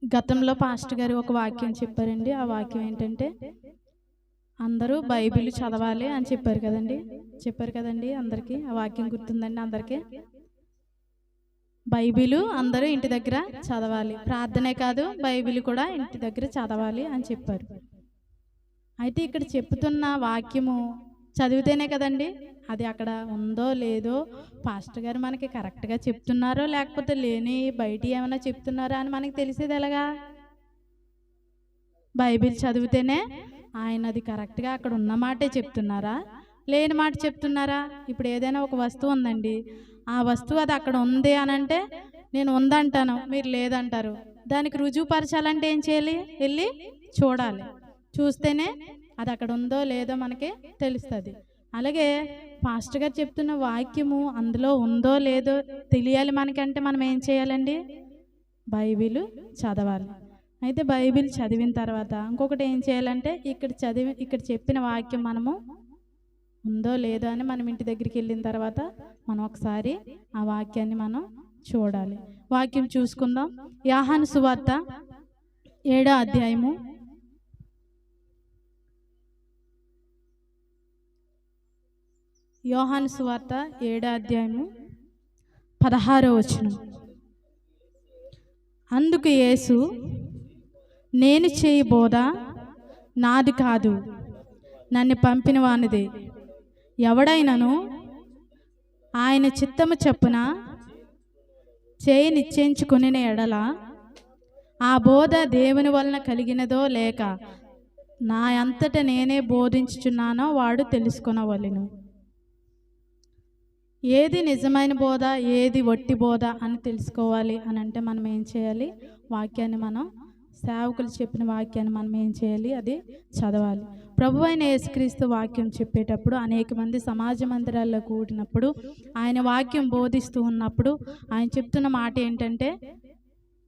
గతంలో పాస్టర్ గారు ఒక వాక్యం చెప్పారండి. ఆ వాక్యం ఏంటంటే అందరూ బైబిల్ చదవాలి అని చెప్పారు కదండి. అందరికీ ఆ వాక్యం గుర్తుందండి అందరికీ? బైబిలు అందరూ ఇంటి దగ్గర చదవాలి, ప్రార్థనే కాదు బైబిల్ కూడా ఇంటి దగ్గర చదవాలి అని చెప్పారు. అయితే ఇక్కడ చెప్తున్న వాక్యము చదివితేనే కదండి అది అక్కడ ఉందో లేదో పాస్టర్ గారు మనకి కరెక్ట్గా చెప్తున్నారో లేకపోతే లేని బయట ఏమైనా చెప్తున్నారో అని మనకి తెలిసేది ఎలాగా? బైబిల్ చదివితేనే ఆయన అది కరెక్ట్గా అక్కడ ఉన్న మాటే చెప్తున్నారా లేని మాట చెప్తున్నారా? ఇప్పుడు ఏదైనా ఒక వస్తువు ఉందండి, ఆ వస్తువు అది అక్కడ ఉంది అని అంటే నేను ఉందంటాను, మీరు లేదంటారు. దానికి రుజువుపరచాలంటే ఏం చేయాలి? వెళ్ళి చూడాలి. చూస్తేనే అది అక్కడ ఉందో లేదో మనకి తెలుస్తుంది. అలాగే పాస్టర్ గారు చెప్తున్న వాక్యము అందులో ఉందో లేదో తెలియాలి మనకంటే మనం ఏం చేయాలండి? బైబిల్ చదవాలి. అయితే బైబిల్ చదివిన తర్వాత ఇంకొకటి ఏం చేయాలంటే ఇక్కడ చెప్పిన వాక్యం మనము ఉందో లేదో అని మనం ఇంటి దగ్గరికి వెళ్ళిన తర్వాత మనం ఒకసారి ఆ వాక్యాన్ని మనం చూడాలి. వాక్యం చూసుకుందాం. యోహాను సువార్త 7వ అధ్యాయము 16వ వచనం. అందుకు యేసు, నేను చేయి బోధ నాది కాదు, నన్ను పంపిన వానిదే. ఎవడైనను ఆయన చిత్తము చొప్పున చేయి నిశ్చయించుకుని ఎడల ఆ బోధ దేవుని వలన కలిగినదో లేక నా అంతట నేనే బోధించుచున్నానో వాడు తెలుసుకొనవలెను. ఏది నిజమైన బోధ, ఏది వట్టి బోధ అని తెలుసుకోవాలి అని అంటే మనం ఏం చేయాలి? వాక్యాన్ని మనం సేవకులు చెప్పిన వాక్యాన్ని మనం ఏం చేయాలి? అది చదవాలి. ప్రభువైన యేసుక్రీస్తు వాక్యం చెప్పేటప్పుడు అనేక మంది సమాజ మందిరాల్లో కూడినప్పుడు ఆయన వాక్యం బోధిస్తూ ఉన్నప్పుడు ఆయన చెప్తున్న మాట ఏంటంటే,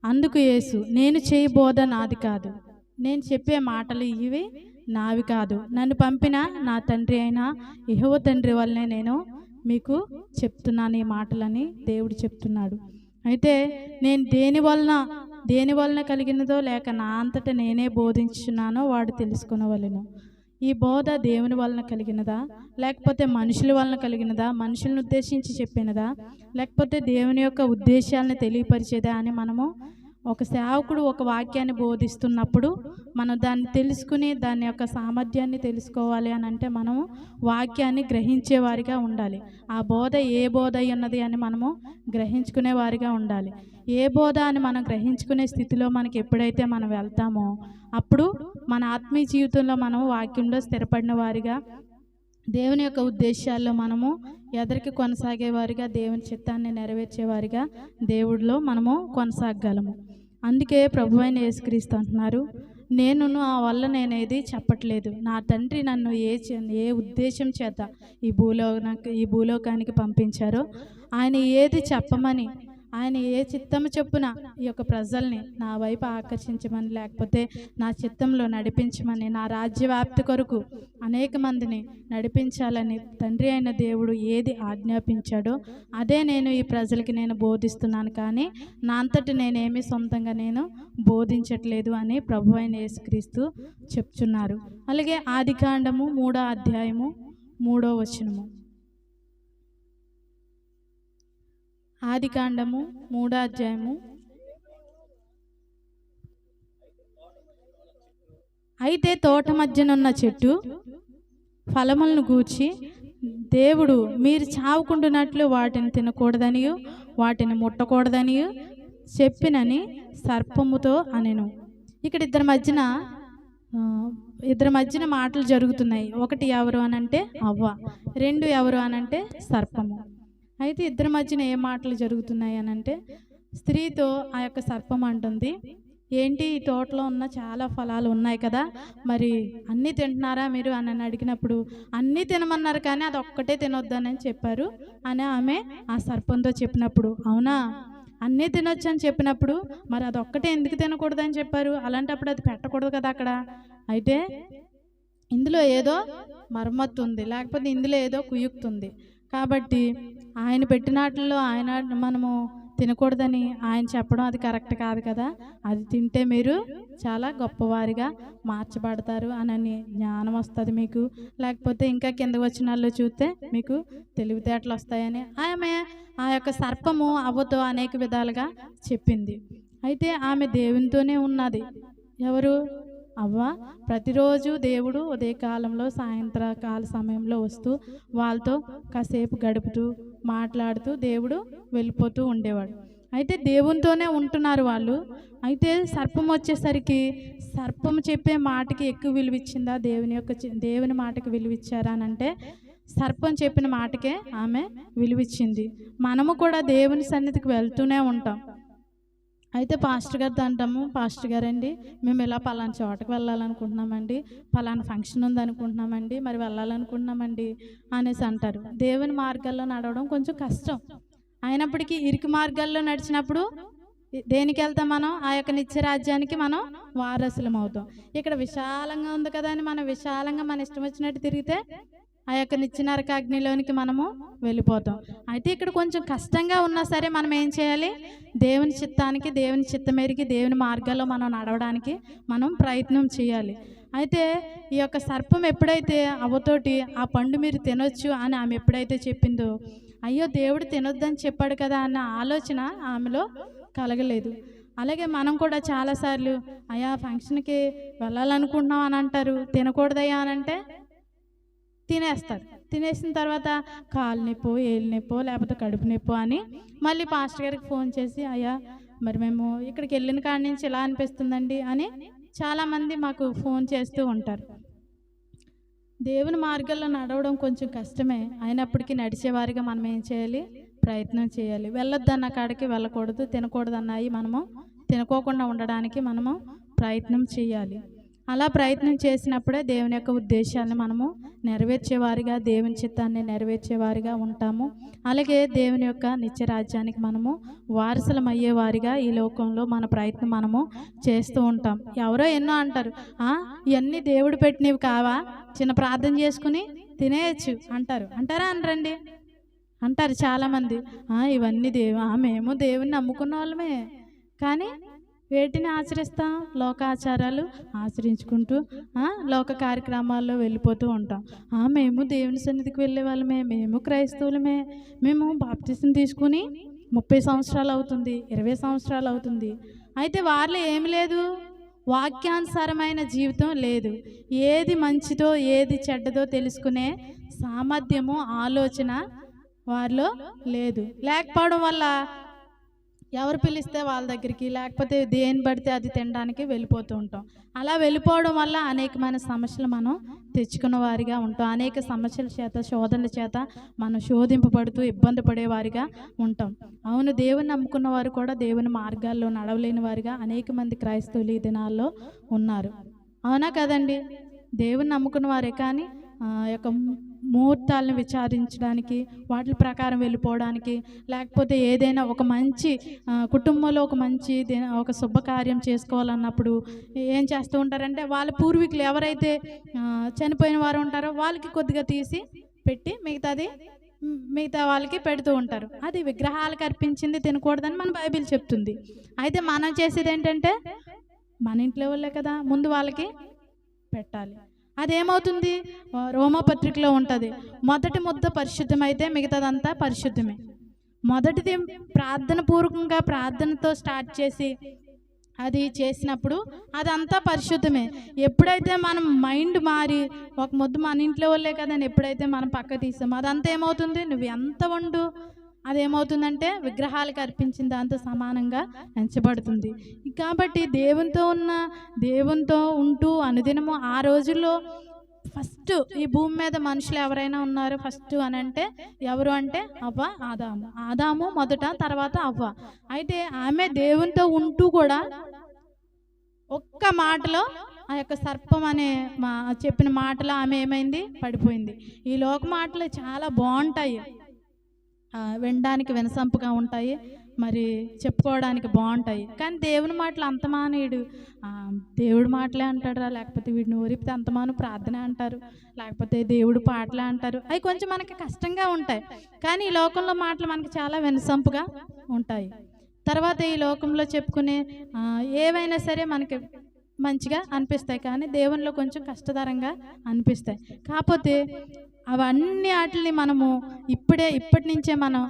అందుకు యేసు, నేను చేయి బోధ నాది కాదు, నేను చెప్పే మాటలు ఇవి నావి కాదు, నన్ను పంపిన నా తండ్రి అయిన యెహోవా తండ్రి వల్లనే నేను మీకు చెప్తున్నాను ఈ మాటలని దేవుడు చెప్తున్నాడు. అయితే నేను దేని వలన కలిగినదో లేక నా అంతట నేనే బోధించున్నానో వాడు తెలుసుకొనవలెను. ఈ బోధ దేవుని వలన కలిగినదా లేకపోతే మనుషుల వలన కలిగినదా, మనుషులను ఉద్దేశించి చెప్పినదా లేకపోతే దేవుని యొక్క ఉద్దేశాలను తెలియపరిచేదా అని మనము ఒక సేవకుడు ఒక వాక్యాన్ని బోధిస్తున్నప్పుడు మనం దాన్ని తెలుసుకుని దాని యొక్క సామర్థ్యాన్ని తెలుసుకోవాలి అని అంటే మనము వాక్యాన్ని గ్రహించేవారిగా ఉండాలి. ఆ బోధ ఏ బోధ ఉన్నది అని మనము గ్రహించుకునే వారిగా ఉండాలి. ఏ బోధ అని మనం గ్రహించుకునే స్థితిలో మనకి ఎప్పుడైతే మనం వెళ్తామో అప్పుడు మన ఆత్మీయ జీవితంలో మనం వాక్యంలో స్థిరపడిన వారిగా, దేవుని యొక్క ఉద్దేశాల్లో మనము ఎదరికి కొనసాగేవారిగా, దేవుని చిత్తాన్ని నెరవేర్చేవారిగా దేవుడిలో మనము కొనసాగగలము. అందుకే ప్రభువైన యేసుక్రీస్తు అంటున్నారు, నేను ఆ వల్ల నేనేది చెప్పట్లేదు, నా తండ్రి నన్ను ఏ ఉద్దేశం చేత ఈ భూలోకానికి పంపించారో ఆయన ఏది చెప్పమని, ఆయన ఏ చిత్తము చొప్పున ఈ యొక్క ప్రజల్ని నా వైపు ఆకర్షించమని, లేకపోతే నా చిత్తంలో నడిపించమని, నా రాజ్యవ్యాప్తి కొరకు అనేక మందిని నడిపించాలని తండ్రి అయిన దేవుడు ఏది ఆజ్ఞాపించాడో అదే నేను ఈ ప్రజలకి నేను బోధిస్తున్నాను, కానీ నా అంతటి నేనేమి సొంతంగా నేను బోధించట్లేదు అని ప్రభు అయిన యేసుక్రీస్తు చెప్తున్నారు. అలాగే ఆదికాండము 3వ అధ్యాయము 3వ వచనము. ఆదికాండము 3వ అధ్యాయము. అయితే తోట మధ్యనున్న చెట్టు ఫలములను గూర్చి దేవుడు మీరు చావుకుంటున్నట్లు వాటిని తినకూడదనియు వాటిని ముట్టకూడదనియు చెప్పినని సర్పముతో అనెను. ఇక్కడ ఇద్దరి మధ్యన మాటలు జరుగుతున్నాయి. ఒకటి ఎవరు అనంటే అవ్వ, 2 ఎవరు అనంటే సర్పము. అయితే ఇద్దరి మధ్యన ఏ మాటలు జరుగుతున్నాయి అనంటే, స్త్రీతో ఆ యొక్క సర్పం అంటుంది, ఏంటి ఈ తోటలో ఉన్న చాలా ఫలాలు ఉన్నాయి కదా, మరి అన్నీ తింటున్నారా మీరు అని అడిగినప్పుడు, అన్నీ తినమన్నారు కానీ అది ఒక్కటే తినొద్దని చెప్పారు అని ఆమె ఆ సర్పంతో చెప్పినప్పుడు, అవునా అన్నీ తినొచ్చు అని చెప్పినప్పుడు మరి అది ఒక్కటే ఎందుకు తినకూడదని చెప్పారు, అలాంటప్పుడు అది పెట్టకూడదు కదా అక్కడ, అయితే ఇందులో ఏదో మరమ్మత్తు ఉంది, లేకపోతే ఇందులో ఏదో కుయుక్తుంది, కాబట్టి ఆయన పెట్టినట్లో ఆయన మనము తినకూడదని ఆయన చెప్పడం అది కరెక్ట్ కాదు కదా, అది తింటే మీరు చాలా గొప్పవారిగా మార్చబడతారు అని జ్ఞానం వస్తుంది మీకు, లేకపోతే ఇంకా కింద వచనాల్లో చూస్తే మీకు తెలివితేటలు వస్తాయని ఆమె ఆ యొక్క సర్పము అవ్వతో అనేక విధాలుగా చెప్పింది. అయితే ఆమె దేవునితోనే ఉన్నది. ఎవరు? అవ్వ. ప్రతిరోజు దేవుడు ఉదయకాలంలో సాయంత్రకాల సమయంలో వస్తూ వాళ్ళతో కాసేపు గడుపుతూ మాట్లాడుతూ దేవుడు వెళ్ళిపోతూ ఉండేవాడు. అయితే దేవునితోనే ఉంటున్నారు వాళ్ళు. అయితే సర్పం వచ్చేసరికి సర్పం చెప్పే మాటకి ఎక్కువ విలువిచ్చిందా, దేవుని మాటకి విలువిచ్చారా అని అంటే సర్పం చెప్పిన మాటకే ఆమె విలువిచ్చింది. మనము కూడా దేవుని సన్నిధికి వెళ్తూనే ఉంటాం. అయితే పాస్టర్ గారితో అంటాము, పాస్టర్ గారండి మేము ఇలా పలానా చోటకి వెళ్ళాలనుకుంటున్నామండి, పలానా ఫంక్షన్ ఉందనుకుంటున్నామండి, మరి వెళ్ళాలనుకుంటున్నామండి అనేసి అంటారు. దేవుని మార్గాల్లో నడవడం కొంచెం కష్టం అయినప్పటికీ ఇరుకు మార్గాల్లో నడిచినప్పుడు దేనికి వెళ్తాం మనం? ఆ యొక్క నిత్య రాజ్యానికి మనం వారసులం అవుతాం. ఇక్కడ విశాలంగా ఉంది కదా అని మనం విశాలంగా మన ఇష్టం వచ్చినట్టు తిరిగితే ఆ యొక్క నిత్య నరకాగ్నిలోనికి మనము వెళ్ళిపోతాం. అయితే ఇక్కడ కొంచెం కష్టంగా ఉన్నా సరే మనం ఏం చేయాలి? దేవుని చిత్తానికి, దేవుని చిత్తమేరికి, దేవుని మార్గాల్లో మనం నడవడానికి మనం ప్రయత్నం చేయాలి. అయితే ఈ యొక్క సర్పం ఎప్పుడైతే అవ్వతోటి ఆ పండు మీరు తినొచ్చు అని ఆమె ఎప్పుడైతే చెప్పిందో, అయ్యో దేవుడు తినొద్దని చెప్పాడు కదా అన్న ఆలోచన ఆమెలో కలగలేదు. అలాగే మనం కూడా చాలాసార్లు అయ్యా ఫంక్షన్కి వెళ్ళాలనుకుంటున్నాం అని అంటారు, తినకూడదయ్యా అని అంటే తినేస్తారు. తినేసిన తర్వాత కాలు నొప్పో, ఏళ్ళు నొప్పో, లేకపోతే కడుపు నొప్పో అని మళ్ళీ పాస్టర్ గారికి ఫోన్ చేసి, అయ్యా మరి మేము ఇక్కడికి వెళ్ళిన కాడి నుంచి ఇలా అనిపిస్తుందండి అని చాలామంది మాకు ఫోన్ చేస్తూ ఉంటారు. దేవుని మార్గాల్లో నడవడం కొంచెం కష్టమే, అయినప్పటికీ నడిచేవారిగా మనం ఏం చేయాలి? ప్రయత్నం చేయాలి. వెళ్ళొద్దన్న కాడికి వెళ్ళకూడదు, తినకూడదన్నాయి మనము తినకోకుండా ఉండడానికి మనము ప్రయత్నం చేయాలి. అలా ప్రయత్నం చేసినప్పుడే దేవుని యొక్క ఉద్దేశాలను మనము నెరవేర్చేవారిగా, దేవుని చిత్తాన్ని నెరవేర్చేవారిగా ఉంటాము. అలాగే దేవుని యొక్క నిత్య రాజ్యానికి మనము వారసులం అయ్యేవారిగా ఈ లోకంలో మన ప్రయత్నం మనము చేస్తూ ఉంటాం. ఎవరో ఎన్నో అంటారు, ఇవన్నీ దేవుడు పెట్టినవి కావా, చిన్న ప్రార్థన చేసుకుని తినేయచ్చు అంటారు. అంటారా అనరండి? అంటారు చాలామంది. ఇవన్నీ మేము దేవుని నమ్ముకున్న వాళ్ళమే, కానీ వేటిని ఆచరిస్తాం? లోకాచారాలు ఆచరించుకుంటూ లోక కార్యక్రమాల్లో వెళ్ళిపోతూ ఉంటాం. మేము దేవుని సన్నిధికి వెళ్ళే వాళ్ళమే, మేము క్రైస్తవులమే, మేము బాప్తిసం తీసుకుని 30 సంవత్సరాలు అవుతుంది, 20 సంవత్సరాలు అవుతుంది. అయితే వారిలో ఏమి లేదు? వాక్యానుసారమైన జీవితం లేదు. ఏది మంచిదో ఏది చెడ్డదో తెలుసుకునే సామర్థ్యము, ఆలోచన వారిలో లేదు. లేకపోవడం వల్ల ఎవరు పిలిస్తే వాళ్ళ దగ్గరికి, లేకపోతే దేని పడితే అది తినడానికి వెళ్ళిపోతూ ఉంటాం. అలా వెళ్ళిపోవడం వల్ల అనేకమైన సమస్యలు మనం తెచ్చుకున్న వారిగా ఉంటాం. అనేక సమస్యల చేత, శోధనల చేత మనం శోధింపబడుతూ ఇబ్బంది పడేవారిగా ఉంటాం. అవును, దేవుని నమ్ముకున్న వారు కూడా దేవుని మార్గాల్లో నడవలేని వారిగా అనేక మంది క్రైస్తవులు ఈ దినాల్లో ఉన్నారు. అవునా కదండి? దేవుని నమ్ముకున్న వారే కానీ యొక్క ముహూర్తాలను విచారించడానికి, వాటి ప్రకారం వెళ్ళిపోవడానికి, లేకపోతే ఏదైనా ఒక మంచి కుటుంబంలో ఒక శుభకార్యం చేసుకోవాలన్నప్పుడు ఏం చేస్తూ ఉంటారంటే, వాళ్ళ పూర్వీకులు ఎవరైతే చనిపోయిన వారు ఉంటారో వాళ్ళకి కొద్దిగా తీసి పెట్టి మిగతా వాళ్ళకి పెడుతూ ఉంటారు. అది విగ్రహాలకు అర్పించింది తినకూడదని మన బైబిల్ చెప్తుంది. అయితే మనం చేసేది ఏంటంటే, మన ఇంట్లో వాళ్ళే కదా ముందు వాళ్ళకి పెట్టాలి. అదేమవుతుంది? రోమపత్రికలో ఉంటుంది, మొదటి ముద్ద పరిశుద్ధమైతే మిగతాదంతా పరిశుద్ధమే. మొదటిది ప్రార్థనపూర్వకంగా ప్రార్థనతో స్టార్ట్ చేసి అది చేసినప్పుడు అదంతా పరిశుద్ధమే. ఎప్పుడైతే మనం మైండ్ మారి ఒక ముద్ద మన ఇంట్లో వాళ్ళే కదని ఎప్పుడైతే మనం పక్క తీసామో అదంతా ఏమవుతుంది? నువ్వు ఎంత వండు, అదేమవుతుందంటే విగ్రహాలకు అర్పించిన దాంతో సమానంగా ఎంచబడుతుంది. కాబట్టి దేవునితో ఉంటూ అనుదినము ఆ రోజుల్లో ఫస్ట్ ఈ భూమి మీద మనుషులు ఎవరైనా ఉన్నారు ఫస్ట్ అని అంటే ఎవరు అంటే అవ్వ, ఆదాము మొదట, తర్వాత అవ్వ. అయితే ఆమె దేవునితో ఉంటూ కూడా ఒక్క మాటలో ఆ యొక్క సర్పం అనే చెప్పిన మాటలో ఆమె ఏమైంది? పడిపోయింది. ఈ లోక మాటలు చాలా బాగుంటాయి, వినడానికి వినసంపుగా ఉంటాయి, మరి చెప్పుకోవడానికి బాగుంటాయి. కానీ దేవుని మాటలు అంతమానేడు దేవుడి మాటలే అంటారా, లేకపోతే వీడిని ఊరిపితే అంతమాను ప్రార్థన అంటారు, లేకపోతే దేవుడు పాటలే అంటారు. అవి కొంచెం మనకి కష్టంగా ఉంటాయి. కానీ ఈ లోకంలో మాటలు మనకి చాలా వినసంపుగా ఉంటాయి. తర్వాత ఈ లోకంలో చెప్పుకునే ఏవైనా సరే మనకి మంచిగా అనిపిస్తాయి, కానీ దేవునిలో కొంచెం కష్టతరంగా అనిపిస్తాయి. కాకపోతే అవన్నీ వాటిని మనము ఇప్పటి నుంచే మనం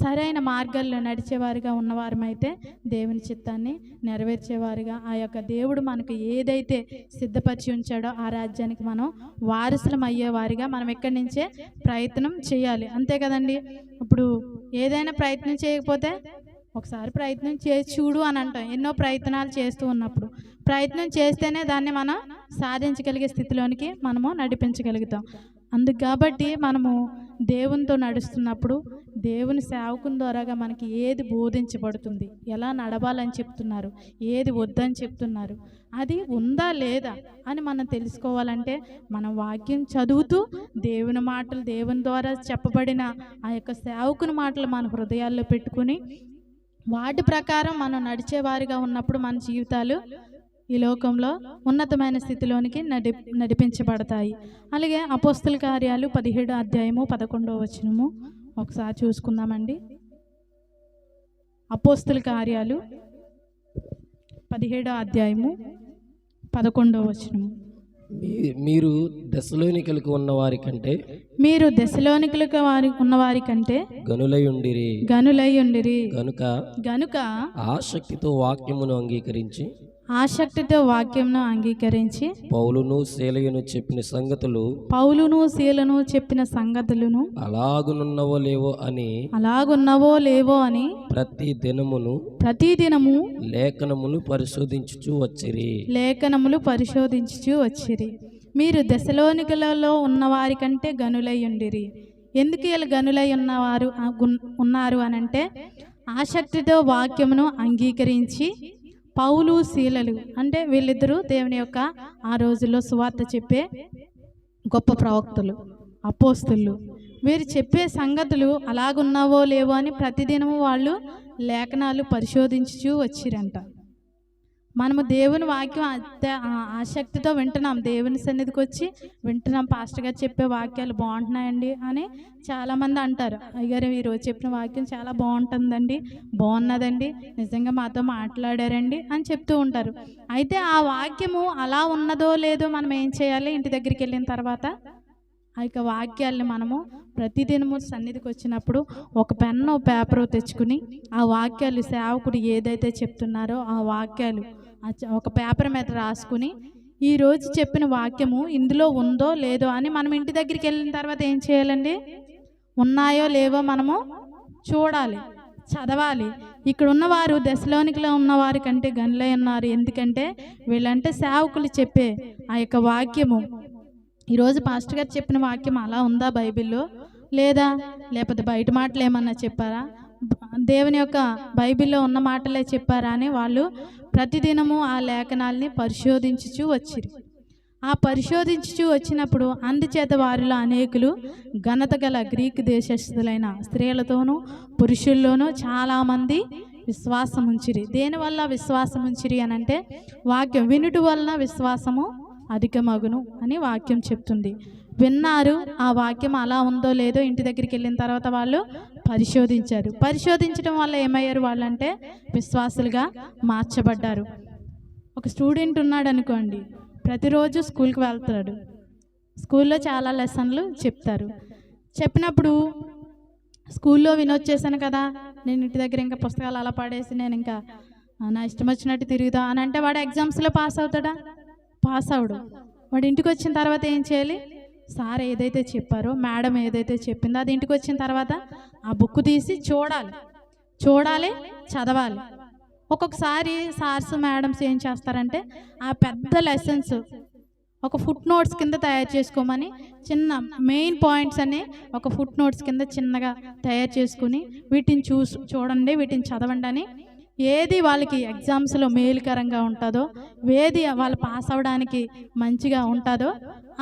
సరైన మార్గాల్లో నడిచేవారుగా ఉన్నవారమైతే దేవుని చిత్తాన్ని నెరవేర్చేవారుగా, ఆ యొక్క దేవుడు మనకు ఏదైతే సిద్ధపరిచి ఉంచాడో ఆ రాజ్యానికి మనం వారసులం అయ్యేవారిగా మనం ఇక్కడి నుంచే ప్రయత్నం చేయాలి. అంతే కదండి? ఇప్పుడు ఏదైనా ప్రయత్నం చేయకపోతే ఒకసారి ప్రయత్నం చేసి చూడు అని అంటాం. ఎన్నో ప్రయత్నాలు చేస్తూ ఉన్నప్పుడు ప్రయత్నం చేస్తేనే దాన్ని మనం సాధించగలిగే స్థితిలోనికి మనము నడిపించగలుగుతాం. కాబట్టి మనము దేవునితో నడుస్తున్నప్పుడు దేవుని సేవకుని ద్వారాగా మనకి ఏది బోధించబడుతుంది, ఎలా నడవాలని చెప్తున్నారు, ఏది వద్దని చెప్తున్నారు, అది ఉందా లేదా అని మనం తెలుసుకోవాలంటే మనం వాక్యం చదువుతూ దేవుని మాటలు, దేవుని ద్వారా చెప్పబడిన ఆ యొక్క సేవకుని మాటలు మన హృదయాల్లో పెట్టుకుని వాటి ప్రకారం మనం నడిచేవారిగా ఉన్నప్పుడు మన జీవితాలు ఈ లోకంలో ఉన్నతమైన స్థితిలోనికి నడిపించబడతాయి. అలాగే అపోస్తుల కార్యాలు 17వ అధ్యాయము 11వ వచనము ఒకసారి చూసుకుందామండి. అపోస్తుల కార్యాలు 17వ అధ్యాయము 11వ వచనము. మీరు దశలోనికలకు ఉన్నవారి కంటే గనులయుండిరి గనుక ఆసక్తితో వాక్యమును అంగీకరించి పౌలును శీలను చెప్పిన సంగతులను అలాగున్నవో లేవో అని ప్రతి దినము లేఖనములు పరిశోధించుచు వచ్చిరి. మీరు దశలోనికలలో ఉన్నవారి కంటే గనులయుండిరి. ఎందుకు ఇలా గనులై ఉన్నారు అనంటే ఆసక్తితో వాక్యమును అంగీకరించి పౌలు శీలలు అంటే వీళ్ళిద్దరూ దేవుని యొక్క ఆ రోజుల్లో సువార్త చెప్పే గొప్ప ప్రవక్తలు, అపోస్తులు. వీరు చెప్పే సంగతులు అలాగున్నావో లేవో అని ప్రతిదినము వాళ్ళు లేఖనాలు పరిశోధించుచూ వచ్చిరంట. మనము దేవుని వాక్యం ఆసక్తితో వింటున్నాం, దేవుని సన్నిధికి వచ్చి వింటున్నాం, పాస్టర్ గారు చెప్పే వాక్యాలు బాగుంటున్నాయండి అని చాలామంది అంటారు. అయ్యారు ఈరోజు చెప్పిన వాక్యం చాలా బాగున్నదండి, నిజంగా మాతో మాట్లాడారండి అని చెప్తూ ఉంటారు. అయితే ఆ వాక్యము అలా ఉన్నదో లేదో మనం ఏం చేయాలి? ఇంటి దగ్గరికి వెళ్ళిన తర్వాత ఆ యొక్క వాక్యాలను మనము ప్రతిదినము సన్నిధికి వచ్చినప్పుడు ఒక పెన్ను పేపరు తెచ్చుకుని ఆ వాక్యాలు సేవకుడు ఏదైతే చెప్తున్నారో ఆ వాక్యాలు ఒక పేపర్ మీద రాసుకుని ఈరోజు చెప్పిన వాక్యము ఇందులో ఉందో లేదో అని మనం ఇంటి దగ్గరికి వెళ్ళిన తర్వాత ఏం చేయాలండి? ఉన్నాయో లేవో మనము చూడాలి. చదవాలి. ఇక్కడ ఉన్నవారు దశలోనికలో ఉన్నవారి కంటే గనులై ఉన్నారు. ఎందుకంటే వీళ్ళంటే సేవకులు చెప్పే ఆ యొక్క వాక్యము, ఈరోజు పాస్టర్ గారు చెప్పిన వాక్యం అలా ఉందా బైబిల్లో, లేదా లేకపోతే బయట మాటలు ఏమన్నా చెప్పారా, దేవుని యొక్క బైబిల్లో ఉన్న మాటలే చెప్పారా అని వాళ్ళు ప్రతిదినము ఆ లేఖనాల్ని పరిశోధించుచూ వచ్చిరి. ఆ పరిశోధించుచూ వచ్చినప్పుడు అందుచేత వారిలో అనేకులు ఘనత గల గ్రీకు దేశస్థులైన స్త్రీలతోనూ పురుషుల్లోనూ చాలామంది విశ్వాసం ఉంచిరి. దేనివల్ల విశ్వాసం ఉంచిరి అని అంటే వాక్యం వినుట వలన విశ్వాసము అధికమగును అని వాక్యం చెప్తుంది. విన్నారు, ఆ వాక్యం అలా ఉందో లేదో ఇంటి దగ్గరికి వెళ్ళిన తర్వాత వాళ్ళు పరిశోధించారు. పరిశోధించడం వల్ల ఏమయ్యారు వాళ్ళంటే విశ్వాసులుగా మార్చబడ్డారు. ఒక స్టూడెంట్ ఉన్నాడు అనుకోండి, ప్రతిరోజు స్కూల్కి వెళ్తాడు. స్కూల్లో చాలా లెసన్లు చెప్తారు. చెప్పినప్పుడు స్కూల్లో వినొచ్చేసాను కదా, నేను ఇంటి దగ్గర ఇంకా పుస్తకాలు అలా పడేసి నేను ఇంకా నా ఇష్టం వచ్చినట్టు తిరుగుదా అని అంటే వాడు ఎగ్జామ్స్లో పాస్ అవుతాడా? పాస్ అవడు. వాడు ఇంటికి వచ్చిన తర్వాత ఏం చేయాలి? సార్ ఏదైతే చెప్పారో, మేడం ఏదైతే చెప్పిందో అది ఇంటికి వచ్చిన తర్వాత ఆ బుక్ తీసి చూడాలి, చదవాలి. ఒక్కొక్కసారి సార్స్ మేడమ్స్ ఏం చేస్తారంటే ఆ పెద్ద లెసన్స్ ఒక ఫుట్ నోట్స్ కింద తయారు చేసుకోమని, చిన్న మెయిన్ పాయింట్స్ అని ఒక ఫుట్ నోట్స్ కింద చిన్నగా తయారు చేసుకుని వీటిని చూడండి, వీటిని చదవండి అని, ఏది వాళ్ళకి ఎగ్జామ్స్లో మేలుకరంగా ఉంటుందో, ఏది వాళ్ళు పాస్ అవ్వడానికి మంచిగా ఉంటుందో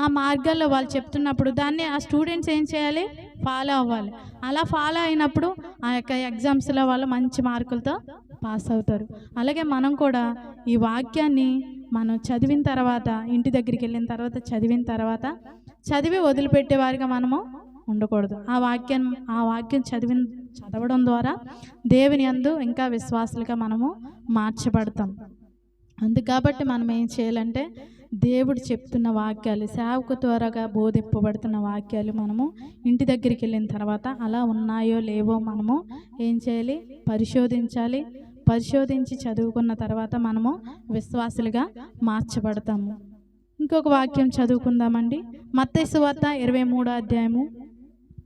ఆ మార్గాల్లో వాళ్ళు చెప్తున్నప్పుడు దాన్ని ఆ స్టూడెంట్స్ ఏం చేయాలి? ఫాలో అవ్వాలి. అలా ఫాలో అయినప్పుడు ఆ యొక్క ఎగ్జామ్స్లో వాళ్ళు మంచి మార్కులతో పాస్ అవుతారు. అలాగే మనం కూడా ఈ వాక్యాన్ని మనం చదివిన తర్వాత, ఇంటి దగ్గరికి వెళ్ళిన తర్వాత చదివి వదిలిపెట్టే వారిగా మనము ఉండకూడదు. ఆ వాక్యం చదవడం ద్వారా దేవుని యందు ఇంకా విశ్వాసులుగా మనము మార్చబడతాం. కాబట్టి మనం ఏం చేయాలంటే దేవుడు చెప్తున్న వాక్యాలు, సేవకు త్వరగా బోధింపబడుతున్న వాక్యాలు మనము ఇంటి దగ్గరికి వెళ్ళిన తర్వాత అలా ఉన్నాయో లేవో మనము ఏం చేయాలి? పరిశోధించి చదువుకున్న తర్వాత మనము విశ్వాసులుగా మార్చబడతాము. ఇంకొక వాక్యం చదువుకుందామండి. మత్తయి సువార్త 23వ అధ్యాయము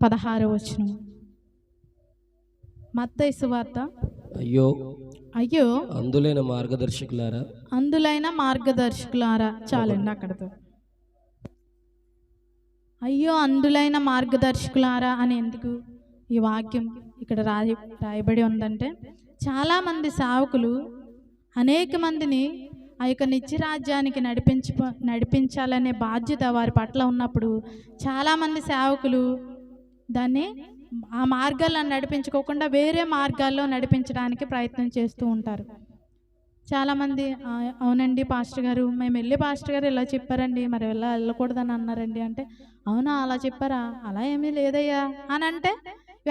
16వ వచనం. మత్తయి సువార్త. అయ్యో అందులైన మార్గదర్శకులారా చాలండి అక్కడతో. అయ్యో అందులైన మార్గదర్శకులారా అని ఎందుకు ఈ వాక్యం ఇక్కడ రాయబడి ఉందంటే, చాలామంది సేవకులు అనేక మందిని ఆ యొక్క నిత్యరాజ్యానికి నడిపించాలనే బాధ్యత వారి పట్ల ఉన్నప్పుడు చాలామంది సేవకులు దాన్ని ఆ మార్గాల్లో నడిపించుకోకుండా వేరే మార్గాల్లో నడిపించడానికి ప్రయత్నం చేస్తూ ఉంటారు. చాలామంది అవునండి పాస్టర్ గారు, మేము వెళ్ళి పాస్టర్ గారు ఇలా చెప్పారండి, మరి వెళ్ళకూడదని అన్నారండి అంటే, అవునా అలా చెప్పారా? అలా ఏమీ లేదయ్యా అని అంటే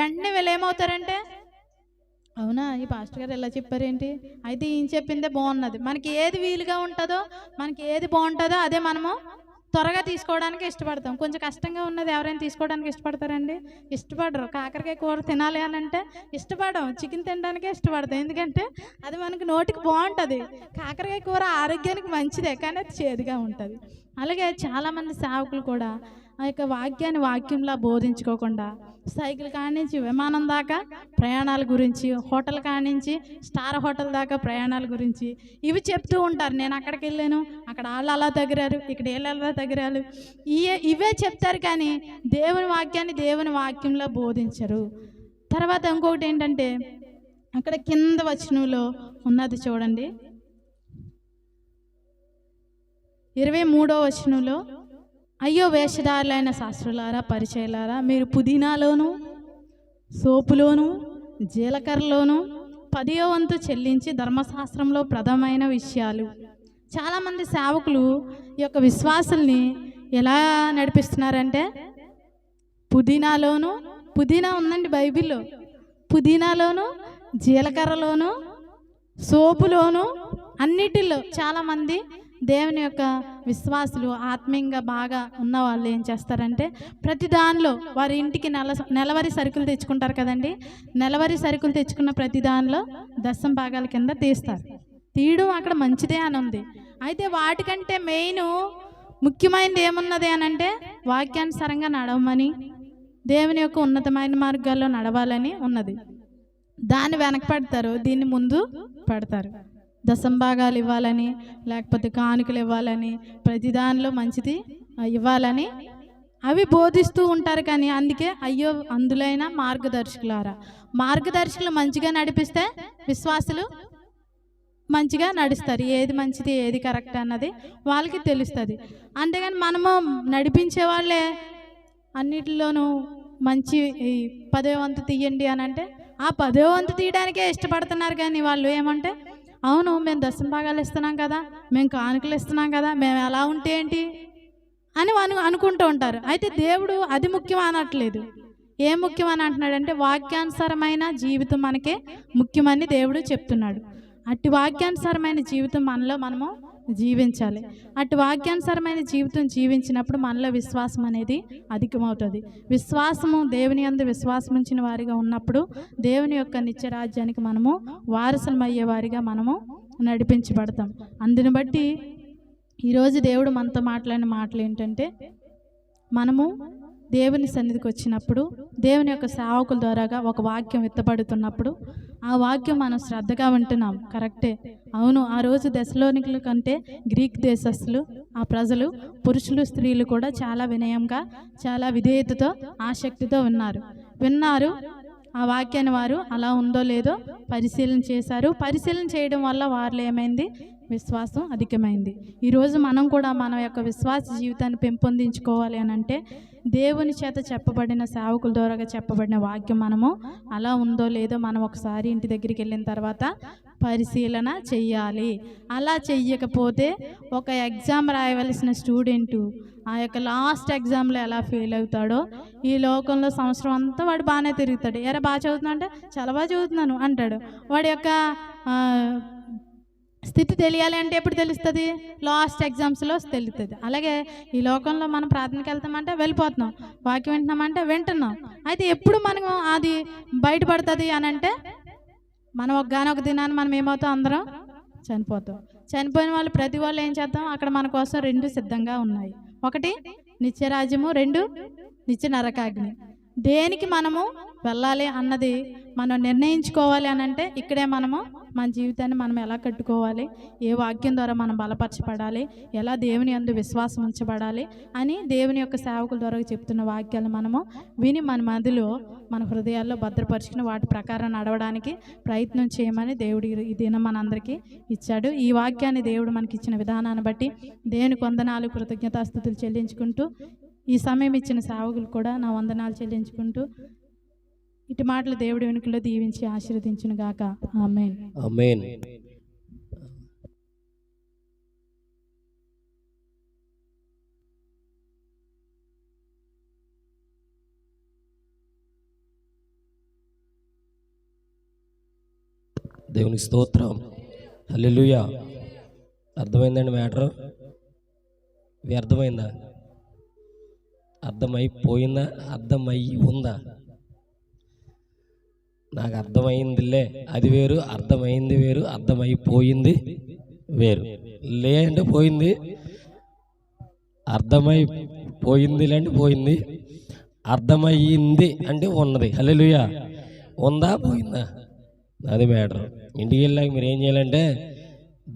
వెంటనే వీళ్ళు ఏమవుతారంటే, అవునా ఈ పాస్టర్ గారు ఎలా చెప్పారేంటి, అయితే ఈయన చెప్పిందే బాగున్నది, మనకి ఏది వీలుగా ఉంటుందో, మనకి ఏది బాగుంటుందో అదే మనము త్వరగా తీసుకోవడానికి ఇష్టపడతాం. కొంచెం కష్టంగా ఉన్నది ఎవరైనా తీసుకోవడానికి ఇష్టపడతారండి? ఇష్టపడరు. కాకరకాయ కూర తినాలి అని అంటే ఇష్టపడం, చికెన్ తినడానికే ఇష్టపడతాం. ఎందుకంటే అది మనకి నోటికి బాగుంటుంది. కాకరకాయ కూర ఆరోగ్యానికి మంచిదే, కానీ అది చేదుగా ఉంటుంది. అలాగే చాలామంది సేవకులు కూడా ఆ యొక్క వాక్యంలా బోధించుకోకుండా సైకిల్ కానించి విమానం దాకా ప్రయాణాల గురించి, హోటల్ కానించి స్టార్ హోటల్ దాకా ప్రయాణాల గురించి ఇవి చెప్తూ ఉంటారు. నేను అక్కడికి వెళ్ళాను, అక్కడ వాళ్ళు అలా తగిరారు, ఇక్కడ వీళ్ళు అలా తగిరారు, ఇవే చెప్తారు. కానీ దేవుని వాక్యంలో బోధించరు. తర్వాత ఇంకొకటి ఏంటంటే, అక్కడ కింద వచనంలో ఉన్నది చూడండి, 23వ వచనంలో, అయ్యో వేషధారులైన శాస్త్రులారా, పరిచయులారా, మీరు పుదీనాలోను సోపులోను జీలకర్రలోను 10వ వంతు చెల్లించి ధర్మశాస్త్రంలో ప్రథమైన విషయాలు. చాలామంది సేవకులు ఈ యొక్క విశ్వాసుల్ని ఎలా నడిపిస్తున్నారంటే, పుదీనా ఉందండి బైబిల్లో, పుదీనాలోను జీలకర్రలోను సోపులోను అన్నిటిలో చాలామంది దేవుని యొక్క విశ్వాసులు ఆత్మీయంగా బాగా ఉన్న వాళ్ళు ఏం చేస్తారంటే, ప్రతి దానిలో వారి ఇంటికి నెలవారీ సరుకులు తెచ్చుకుంటారు కదండి, నెలవారీ సరుకులు తెచ్చుకున్న ప్రతి దానిలో 10వ భాగాల కింద తీయడం అక్కడ మంచిదే అని ఉంది. అయితే వాటికంటే ముఖ్యమైనది ఏమున్నది అని అంటే, వాక్యానుసారంగా నడవమని, దేవుని యొక్క ఉన్నతమైన మార్గాల్లో నడవాలని ఉన్నది. దాన్ని వెనక పెడతారు, దీన్ని ముందు పెడతారు. దశంభాగాలు ఇవ్వాలని, లేకపోతే కానుకలు ఇవ్వాలని, ప్రతి దానిలో మంచిది ఇవ్వాలని అవి బోధిస్తూ ఉంటారు. కానీ అందుకే అయ్యో అందులైనా మార్గదర్శకులారా, మార్గదర్శకులు మంచిగా నడిపిస్తే విశ్వాసులు మంచిగా నడుస్తారు. ఏది మంచిది ఏది కరెక్ట్ అన్నది వాళ్ళకి తెలుస్తుంది. అంతేగాని మనము నడిపించే వాళ్ళే అన్నిటిలోనూ మంచి 10వ వంతు తీయండి అని అంటే ఆ 10వ వంతు తీయడానికే ఇష్టపడుతున్నారు. కానీ వాళ్ళు ఏమంటే అవును మేము దశంభాగాలు ఇస్తున్నాం కదా, మేము కానుకలు ఇస్తున్నాం కదా, మేము ఎలా ఉంటే ఏంటి అని అనుకుంటూ ఉంటారు. అయితే దేవుడు అది ముఖ్యం అనట్లేదు. ఏం ముఖ్యం అని అంటున్నాడంటే వాక్యానుసారమైన జీవితం మనకే ముఖ్యమని దేవుడు చెప్తున్నాడు. అట్టి వాక్యానుసారమైన జీవితం మనము జీవించాలి. అటు వాక్యానుసారమైన జీవితం జీవించినప్పుడు మనలో విశ్వాసం అనేది అధికమవుతుంది. విశ్వాసము, దేవుని యందు విశ్వాసం ఉంచిన వారిగా ఉన్నప్పుడు దేవుని యొక్క నిత్యరాజ్యానికి మనము వారసులమయ్యే వారిగా మనము నడిపించబడతాం. అందుని బట్టి ఈరోజు దేవుడు మనతో మాట్లాడిన మాటలు ఏంటంటే, మనము దేవుని సన్నిధికి వచ్చినప్పుడు దేవుని యొక్క సేవకుల ద్వారాగా ఒక వాక్యం ఎత్తబడుతున్నప్పుడు ఆ వాక్యం మనం శ్రద్ధగా వింటున్నాం, కరెక్టే. అవును, ఆ రోజు దశలోనికుల కంటే గ్రీక్ దేశస్తులు, ఆ ప్రజలు, పురుషులు స్త్రీలు కూడా చాలా వినయంగా, చాలా విధేయతతో, ఆసక్తితో విన్నారు. ఆ వాక్యాన్ని వారు అలా ఉందో లేదో పరిశీలన చేశారు. పరిశీలన చేయడం వల్ల వారిలో ఏమైంది? విశ్వాసం అధికమైంది. ఈరోజు మనం కూడా మన యొక్క విశ్వాస జీవితాన్ని పెంపొందించుకోవాలి అని అంటే దేవుని చేత చెప్పబడిన సేవకుల ద్వారా చెప్పబడిన వాక్యం మనము అలా ఉందో లేదో మనం ఒకసారి ఇంటి దగ్గరికి వెళ్ళిన తర్వాత పరిశీలన చెయ్యాలి. అలా చెయ్యకపోతే ఒక ఎగ్జామ్ రాయవలసిన స్టూడెంటు ఆ యొక్క లాస్ట్ ఎగ్జామ్లో ఎలా ఫెయిల్ అవుతాడో ఈ లోకంలో సంవత్సరం అంతా వాడు బాగానే తిరుగుతాడు. ఎరా బాగా చదువుతున్నా అంటే చాలా బాగా చదువుతున్నాను అంటాడు. వాడి యొక్క స్థితి తెలియాలి అంటే ఎప్పుడు తెలుస్తుంది? లాస్ట్ ఎగ్జామ్స్లో తెలుస్తుంది. అలాగే ఈ లోకంలో మనం ప్రార్థనకి వెళ్తామంటే వెళ్ళిపోతున్నాం, వాక్యం వింటున్నామంటే వింటున్నాం. అయితే ఎప్పుడు మనం అది బయటపడుతుంది అని అంటే మనం ఒకగానొక దినాన్ని మనం ఏమవుతాం? అందరం చనిపోతాం. చనిపోయిన వాళ్ళు ప్రతి వాళ్ళు ఏం చేద్దాం? అక్కడ మన కోసం 2 సిద్ధంగా ఉన్నాయి. ఒకటి నిత్యరాజ్యము, 2 నిత్య నరకాగ్ని. దేనికి మనము వెళ్ళాలి అన్నది మనం నిర్ణయించుకోవాలి అని అంటే ఇక్కడే మనము మన జీవితాన్ని మనం ఎలా కట్టుకోవాలి, ఏ వాక్యం ద్వారా మనం బలపరచబడాలి, ఎలా దేవుని యందు విశ్వాసం ఉంచబడాలి అని దేవుని యొక్క సేవకుల ద్వారా చెప్తున్న వాక్యాలు మనము విని మన మదిలో, మన హృదయాల్లో భద్రపరుచుకుని వాటి ప్రకారం నడవడానికి ప్రయత్నం చేయమని దేవుడు ఈ దినం మనందరికీ ఇచ్చాడు. ఈ వాక్యాన్ని దేవుడు మనకి ఇచ్చిన విధానాన్ని బట్టి దేవునికి వందనాలు, కృతజ్ఞతాస్తుతులు చెల్లించుకుంటూ, ఈ సమయం ఇచ్చిన సేవకులు కూడా నా వందనాలు చెల్లించుకుంటూ ఇటు మాటలు దేవుడి వెనుకలో దీవించి ఆశీర్వదించును గాక. ఆమేన్. ఆమేన్. దేవునికి స్తోత్రం. హల్లెలూయా. అర్థమైందండి మ్యాటర్? ఇది అర్థమైందా? అర్థమైపోయిందా? అర్థమయ్యి ఉందా? నాకు అర్థమైందిలే అది వేరు, అర్థమైంది వేరు, అర్థమైపోయింది వేరు. లే అంటే పోయింది, అర్థమైపోయింది అంటే పోయింది, అర్థమయ్యింది అంటే ఉన్నది. హల్లెలూయా. ఉందా పోయిందా? అది మ్యాటర్. ఇంటికి వెళ్ళాక మీరు ఏం చేయాలంటే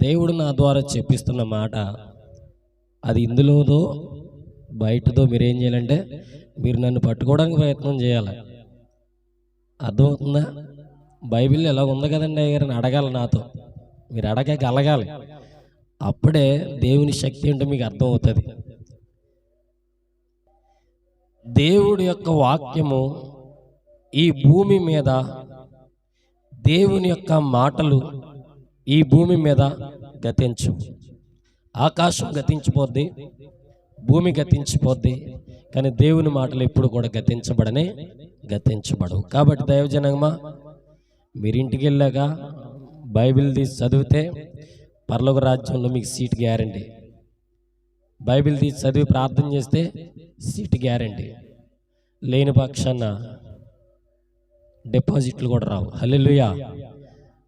దేవుడు నా ద్వారా చెప్పిస్తున్న మాట అది ఇందులోదో బయటతో మీరేం చేయాలంటే మీరు నన్ను పట్టుకోవడానికి ప్రయత్నం చేయాలి. అర్థమవుతుందా? బైబిల్ ఎలా ఉంది కదండి అయ్యారని అడగాలి నాతో, మీరు అడగగలగాలి. అప్పుడే దేవుని శక్తి ఏంటో మీకు అర్థమవుతుంది. దేవుడి యొక్క వాక్యము ఈ భూమి మీద, దేవుని యొక్క మాటలు ఈ భూమి మీద గతించు. ఆకాశం గతించిపోద్ది, భూమి గతించిపోద్ది, కానీ దేవుని మాటలు ఎప్పుడు కూడా గతించబడవు. కాబట్టి దైవజనంగా మీరు ఇంటికి వెళ్ళాక బైబిల్ తీసి చదివితే పరలోక రాజ్యంలో మీకు సీట్ గ్యారంటీ. బైబిల్ తీసి చదివి ప్రార్థన చేస్తే సీట్ గ్యారంటీ. లేని పక్షాన డిపాజిట్లు కూడా రావు. హల్లెలూయా.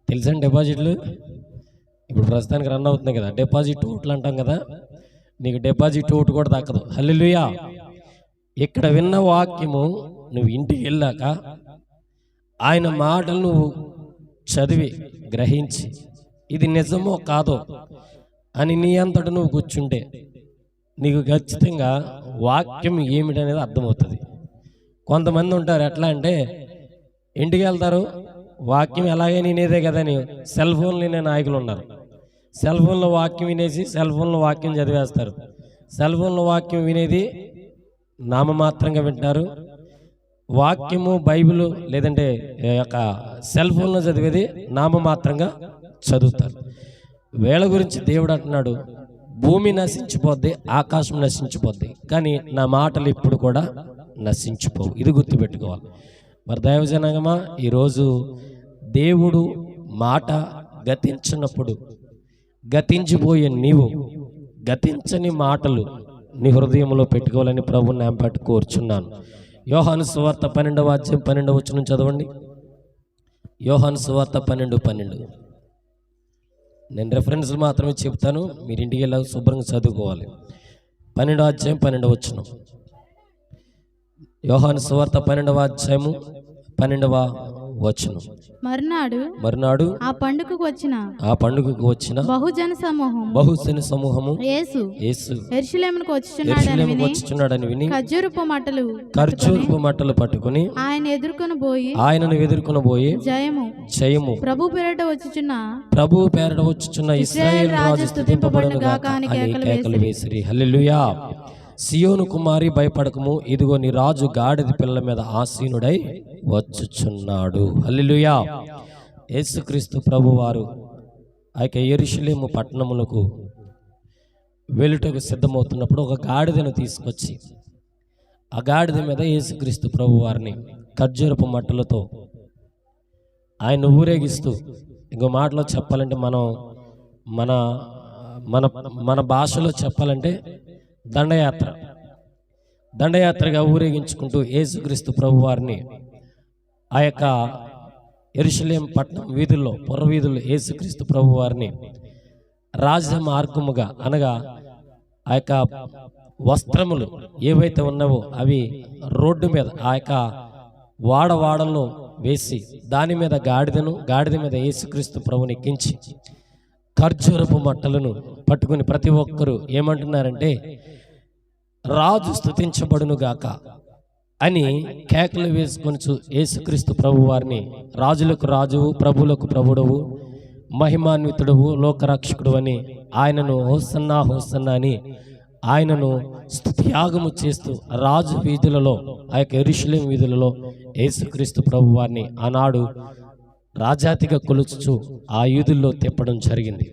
తెలుసండి డిపాజిట్లు? ఇప్పుడు ప్రస్తుతానికి రన్ అవుతున్నాయి కదా, డిపాజిట్ ఓట్లు అంటాం కదా, నీకు డిపాజిట్ ఓటు కూడా దక్కదు. హల్లెలూయా. ఇక్కడ విన్న వాక్యము నువ్వు ఇంటికి వెళ్ళాక ఆయన మాటలు నువ్వు చదివి గ్రహించి ఇది నిజమో కాదో అని నీ అంతట నువ్వు కూర్చుంటే నీకు ఖచ్చితంగా వాక్యం ఏమిటనేది అర్థమవుతుంది. కొంతమంది ఉంటారు ఎట్లా అంటే ఇంటికి వెళ్తారు, వాక్యం ఎలాగే వినేదే కదా అని సెల్ ఫోన్లు వినే నాయకులు ఉన్నారు. సెల్ ఫోన్లో వాక్యం వినేసి సెల్ ఫోన్లో వాక్యం చదివేస్తారు. సెల్ ఫోన్లో వాక్యం వినేది నామమాత్రంగా వింటారు. వాక్యము బైబిల్ లేదంటే యొక్క సెల్ ఫోన్లో చదివేది నామమాత్రంగా చదువుతారు. వేళ గురించి దేవుడు అంటున్నాడు, భూమి నశించిపోద్ది, ఆకాశం నశించిపోద్ది, కానీ నా మాటలు ఇప్పుడు కూడా నశించిపోవు. ఇది గుర్తుపెట్టుకోవాలి. మరి దైవజనాంగమా, ఈరోజు దేవుడు మాట గతించినప్పుడు గతించిపోయే నీవు గతించని మాటలు నీ హృదయంలో పెట్టుకోవాలని ప్రభుని నామపేట కోరుచున్నాను. యోహాను సువార్త 12వ అధ్యాయం 12వ వచనం చదవండి. యోహాను సువార్త 12:12. నేను రెఫరెన్స్లు మాత్రమే చెప్తాను, మీరు ఇంటికి వెళ్ళాక శుభ్రంగా చదువుకోవాలి. 12వ అధ్యాయం 12వ వచనం. యోహాను సువార్త 12వ అధ్యాయము 12వ వచనం. మరునాడు ఆ పండుగకు వచ్చిన బహుజన సమూహము యేసు యెరూషలేమునకు వచ్చుచున్నాడని విని ఖర్జూరపు మట్టలు పట్టుకుని ఆయనను ఎదుర్కొని పోయి జయము ప్రభు పేరట వచ్చుచున్న ఇశ్రాయేలు రాజు స్తుతింపబడును గాక అని కేకలు వేసిరి. హల్లెలూయా. సియోను కుమారి భయపడకము, ఇదిగో నీ రాజు గాడిద పిల్లల మీద ఆసీనుడై వచ్చుచున్నాడు. హల్లెలూయా. యేసుక్రీస్తు ప్రభువారు ఆ యొక్క యెరూషలేము పట్టణములకు వెలుటకు సిద్ధమవుతున్నప్పుడు ఒక గాడిదను తీసుకొచ్చి ఆ గాడిద మీద యేసుక్రీస్తు ప్రభువారిని ఖర్జూరపు మట్టలతో ఆయన ఊరేగిస్తూ, ఇంకో మాటలో చెప్పాలంటే మనం మన మన మన భాషలో చెప్పాలంటే దండయాత్రగా ఊరేగించుకుంటూ యేసుక్రీస్తు ప్రభువారిని ఆ యొక్క యెరూషలేము పట్టణం వీధుల్లో పొర వీధుల్లో యేసుక్రీస్తు ప్రభువారిని రాజమార్గముగా అనగా ఆ యొక్క వస్త్రములు ఏవైతే ఉన్నావో అవి రోడ్డు మీద ఆ యొక్క వాడవాడల్లో వేసి దాని మీద గాడిద మీద యేసుక్రీస్తు ప్రభుని ఎక్కించి ఖర్జూరపు మట్టలను పట్టుకుని ప్రతి ఒక్కరూ ఏమంటున్నారంటే రాజు స్తుతించబడును గాక అని కేకలు వేసుకొని యేసుక్రీస్తు ప్రభు వారిని రాజులకు రాజువు ప్రభువులకు ప్రభుడవు మహిమాన్వితుడవు లోకరక్షకుడు అని ఆయనను హోసన్నా హోసన్నా అని ఆయనను స్తుతియాగము చేస్తూ రాజు వీధులలో ఆ యొక్క యెరూషలేము వీధులలో యేసుక్రీస్తు ప్రభు వారిని ఆనాడు రాజాతిగా కొలుచుచు ఆ యూదుల్లో తిప్పడం జరిగింది.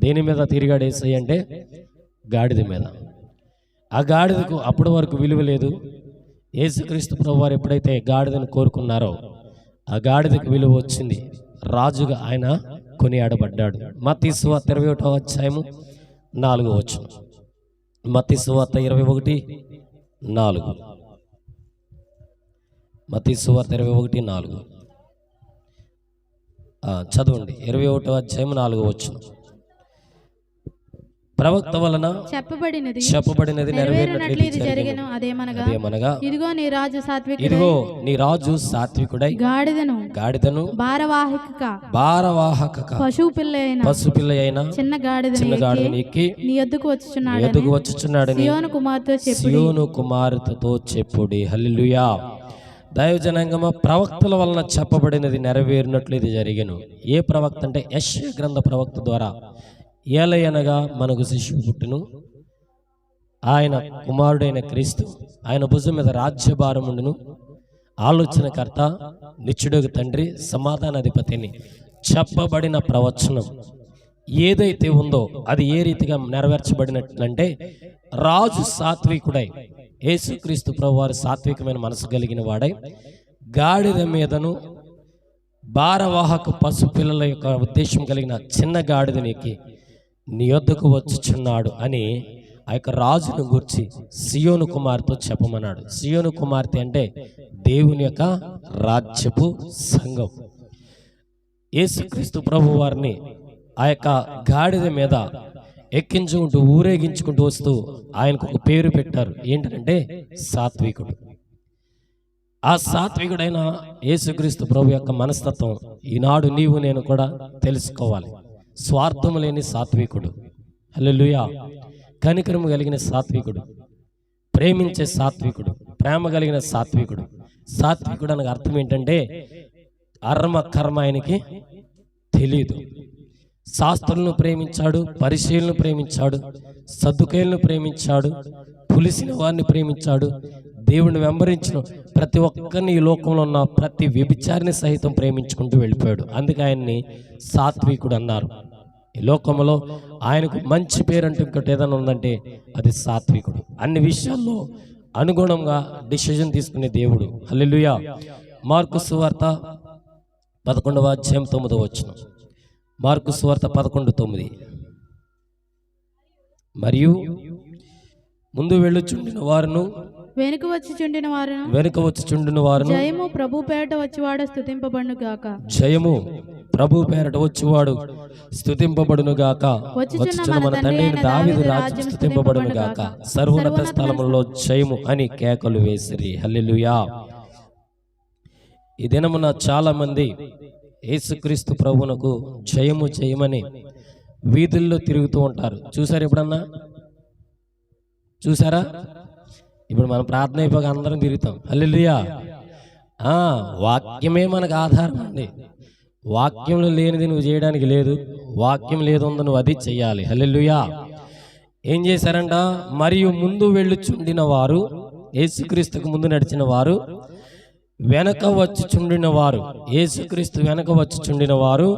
దేని మీద తిరిగాడు యేసయ్య అంటే గాడిద మీద. ఆ గాడిదకు అప్పటి వరకు విలువ లేదు. యేసుక్రీస్తు ప్రభువారు ఎప్పుడైతే గాడిదను కోరుకున్నారో ఆ గాడిదకు విలువ వచ్చింది. రాజుగా ఆయన కొనియాడబడ్డాడు. మత్తయి సువార్త 21వ అధ్యాయము 4వ వచనం. మత్తయి సువార్త 21:4. మత్తయి సువార్త 21:4 చదవండి. 21వ అధ్యాయం 4వ వచనం. ప్రవక్త వలన చెప్పబడినది నెరవేరినట్లు జరిగెను. అదేమనగా ఇదిగో నీ రాజు సాత్వికుడై గాడిదను భారవాహక పశుపిల్ల అయిన చిన్న గాడిదను ఎక్కి నీ యొద్దకు వచ్చుచున్నాడని సియోను కుమార్తెతో చెప్పుడి. హల్లెలూయా. దైవజనాంగమ, ప్రవక్తల వలన చెప్పబడినది నెరవేరినట్లు ఇది జరిగెను. ఏ ప్రవక్త అంటే యెషయా గ్రంథ ప్రవక్త ద్వారా ఏలయనగా మనకు శిశువు పుట్టును, ఆయన కుమారుడైన క్రీస్తు ఆయన భుజం మీద రాజ్యభారముండును, ఆలోచనకర్త, నిత్యుడగు తండ్రి, సమాధానాధిపతిని చెప్పబడిన ప్రవచనం ఏదైతే ఉందో అది ఏ రీతిగా నెరవేర్చబడినట్లంటే రాజు సాత్వికుడై యేసుక్రీస్తు ప్రభువారు సాత్వికమైన మనసు కలిగిన వాడై గాడిద మీదను భారవాహక పశు పిల్లల యొక్క ఉద్దేశం కలిగిన చిన్న గాడిదనికి నీ యొద్దకు వచ్చుచున్నాడు అని ఆ యొక్క రాజును గూర్చి సియోను కుమార్తెతో చెప్పమన్నాడు. సియోను కుమార్తె అంటే దేవుని యొక్క రాజ్యపు సంఘం. యేసుక్రీస్తు ప్రభు వారిని ఆ యొక్క గాడిద మీద ఎక్కించుకుంటూ ఊరేగించుకుంటూ వస్తూ ఆయనకు ఒక పేరు పెట్టారు. ఏంటంటే సాత్వికుడు. ఆ సాత్వికుడైన యేసుక్రీస్తు ప్రభు యొక్క మనస్తత్వం ఈనాడు నీవు నేను కూడా తెలుసుకోవాలి. స్వార్థము లేని సాత్వికుడు, హల్లెలూయా. కనికరము కలిగిన సాత్వికుడు, ప్రేమించే సాత్వికుడు, ప్రేమ కలిగిన సాత్వికుడు. సాత్వికుడు అనగా అర్థం ఏంటంటే అర్మ కర్మ ఆయనకి తెలీదు. శాస్త్రులను ప్రేమించాడు, పరిశీలనను ప్రేమించాడు, సద్దుకైలను ప్రేమించాడు, పులిసిన వారిని ప్రేమించాడు, దేవుని వెంబడించిన ప్రతి ఒక్కరిని ఈ లోకంలో ఉన్న ప్రతి వ్యభిచారిని సహితం ప్రేమించుకుంటూ వెళ్ళిపోయాడు. అందుకే ఆయన్ని సాత్వికుడు అన్నారు. ఈ లోకంలో ఆయనకు మంచి పేరు అంటూ ఇంకోటి ఏదైనా ఉందంటే అది సాత్వికుడు. అన్ని విషయాల్లో అనుగుణంగా డిసిజన్ తీసుకునే దేవుడు, హల్లెలూయా. మార్కు సువార్త 11వ అధ్యాయం 9వ వచనం. మార్కు సువార్త 11:9. మరియు ముందు వెళ్ళుచుండిన వారును వెనుక వచ్చి చుండిన వారును జయము ప్రభు పేరట వచ్చివాడు స్తుతింపబడును గాక. జయము ప్రభు పేరట వచ్చివాడు స్తుతింపబడును గాక. వచ్చుచున్న మన తండ్రి అయిన దావీదు రాజ్యం స్తుతింపబడును గాక. సర్వోన్నత స్థలములలో జయము అని కేకలు వేసిరి, హల్లెలూయా. ఈ దినమున చాలా మంది యేసుక్రీస్తు ప్రభువునకు జయము జయమని వీధుల్లో తిరుగుతూ ఉంటారు. చూసారు ఎప్పుడన్నా? చూసారా? ఇప్పుడు మనం ప్రార్థన అయిపోగా అందరం తిరుగుతాం, హల్లెలూయా. వాక్యమే మనకు ఆధారం అండి. వాక్యంలో లేనిది నువ్వు చేయడానికి లేదు, వాక్యం లేదుందో నువ్వు అది చెయ్యాలి, హల్లెలూయా. ఏం చేశారంట? మరియు ముందు వెళ్ళుచుండిన వారు, యేసుక్రీస్తుకు ముందు నడిచిన వారు, వెనక వచ్చుచుండిన వారు, యేసుక్రీస్తు వెనక వచ్చుచుండిన వారు,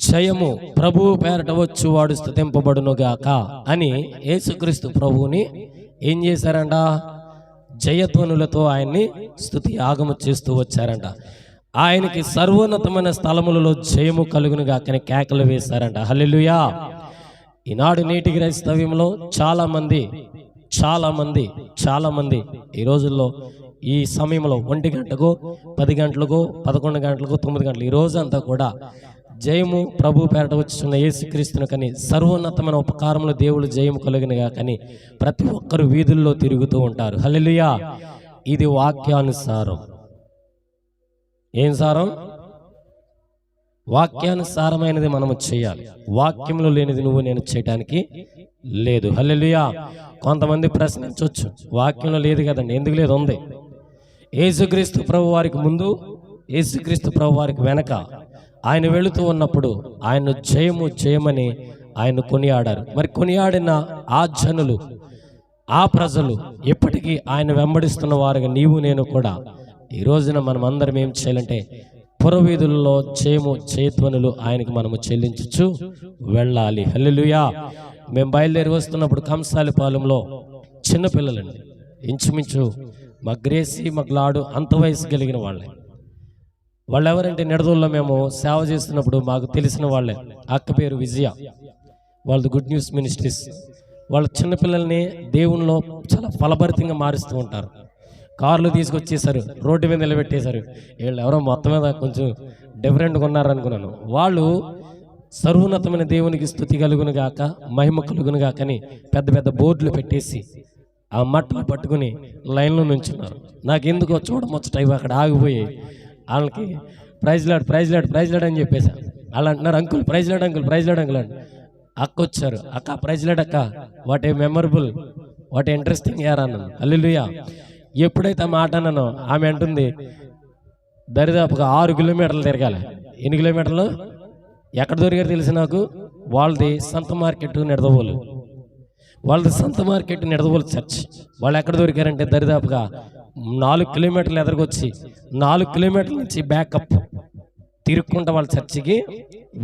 జయము ప్రభువు పేరట వచ్చువాడు స్తుతింపబడునుగాక అని యేసుక్రీస్తు ప్రభువుని ఏం చేశారంట? జయధ్వనులతో ఆయన్ని స్తుతి యాగము చేస్తూ వచ్చారంట. ఆయనకి సర్వోన్నతమైన స్థలములలో జయము కలుగునుగాక అని కేకలు వేశారంట, హల్లెలూయా. ఈనాడు నేటి క్రైస్తవ్యంలో చాలా మంది ఈ రోజుల్లో ఈ సమయంలో 1 గంటకు 10 గంటలకు 11 గంటలకు 9 గంటలు ఈ రోజంతా కూడా జయము ప్రభు పేరట వచ్చుచున్న యేసుక్రీస్తును కని సర్వోన్నతమైన ఉపకారములు దేవుడు జయము కలుగునుగా కానీ ప్రతి ఒక్కరు వీధుల్లో తిరుగుతూ ఉంటారు, హల్లెలూయా. ఇది వాక్యానుసారం. ఏం సారం? వాక్యానుసారమైనది మనము చేయాలి. వాక్యంలో లేనిది నువ్వు నేను చేయడానికి లేదు, హల్లెలూయా. కొంతమంది ప్రశ్నించవచ్చు, వాక్యంలో లేదు కదండి, ఎందుకు లేదు? ఉంది. యేసుక్రీస్తు ప్రభు వారికి ముందు, యేసుక్రీస్తు ప్రభు వారికి వెనక ఆయన వెళుతూ ఉన్నప్పుడు ఆయన జయమని ఆయన కొనియాడారు. మరి కొనియాడిన ఆ జనులు, ఆ ప్రజలు ఎప్పటికీ ఆయన వెంబడిస్తున్న వారుగా నీవు నేను కూడా ఈ రోజున మనం అందరం ఏం చేయాలంటే పురవీధుల్లో జయధ్వనులు ఆయనకి మనము చెల్లించచ్చు వెళ్ళాలి, హల్లెలూయా. మేము బయలుదేరి వస్తున్నప్పుడు కంసాలిపాలెంలో చిన్నపిల్లలండి, ఇంచుమించు మా గ్రేసి మా గ్లాడు అంత వయసు కలిగిన వాళ్ళే. వాళ్ళు ఎవరంటే నిడదూల్లో మేము సేవ చేస్తున్నప్పుడు మాకు తెలిసిన వాళ్ళే. అక్క పేరు విజయ, వాళ్ళది గుడ్ న్యూస్ మినిస్ట్రీస్. వాళ్ళ చిన్నపిల్లల్ని దేవునిలో చాలా ఫలభరితంగా మారుస్తూ ఉంటారు. కార్లు తీసుకొచ్చేసారు, రోడ్డు మీద నిలబెట్టేశారు. వీళ్ళు ఎవరో మొత్తం మీద కొంచెం డిఫరెంట్గా ఉన్నారనుకున్నాను. వాళ్ళు సర్వోన్నతమైన దేవునికి స్తుతి కలుగును గాక, మహిమ కలుగును గాక అని పెద్ద పెద్ద బోర్డులు పెట్టేసి ఆ మట్టలు పట్టుకుని లైన్లో నుంచున్నారు. నాకెందుకో చూడముచ్చట ఇవి అక్కడ ఆగిపోయి వాళ్ళకి ప్రైజ్ లాడ్ అని చెప్పేసా. వాళ్ళు అంటున్నారు, అంకుల్ ప్రైజ్ లాడ్ అంకుల్ అని. అక్క వచ్చారు, అక్క ప్రైజ్ లాడ్ అక్క, what a memorable, what a interesting year అన్నాను, హల్లెలూయా. ఎప్పుడైతే ఆ మాట అన్నానో ఆమె అంటుంది, దరిదాపుగా 6 కిలోమీటర్లు తిరగాలి. ఎన్ని కిలోమీటర్లు? ఎక్కడ దొరికారు తెలిసి నాకు? వాళ్ళది సంత మార్కెట్ నిడదవోలు, చర్చ్. వాళ్ళు ఎక్కడ దొరికారంటే దరిదాపుగా 4 కిలోమీటర్లు ఎదరికొచ్చి 4 కిలోమీటర్ల నుంచి బ్యాకప్ తిరుక్కుంటా వాళ్ళ చర్చికి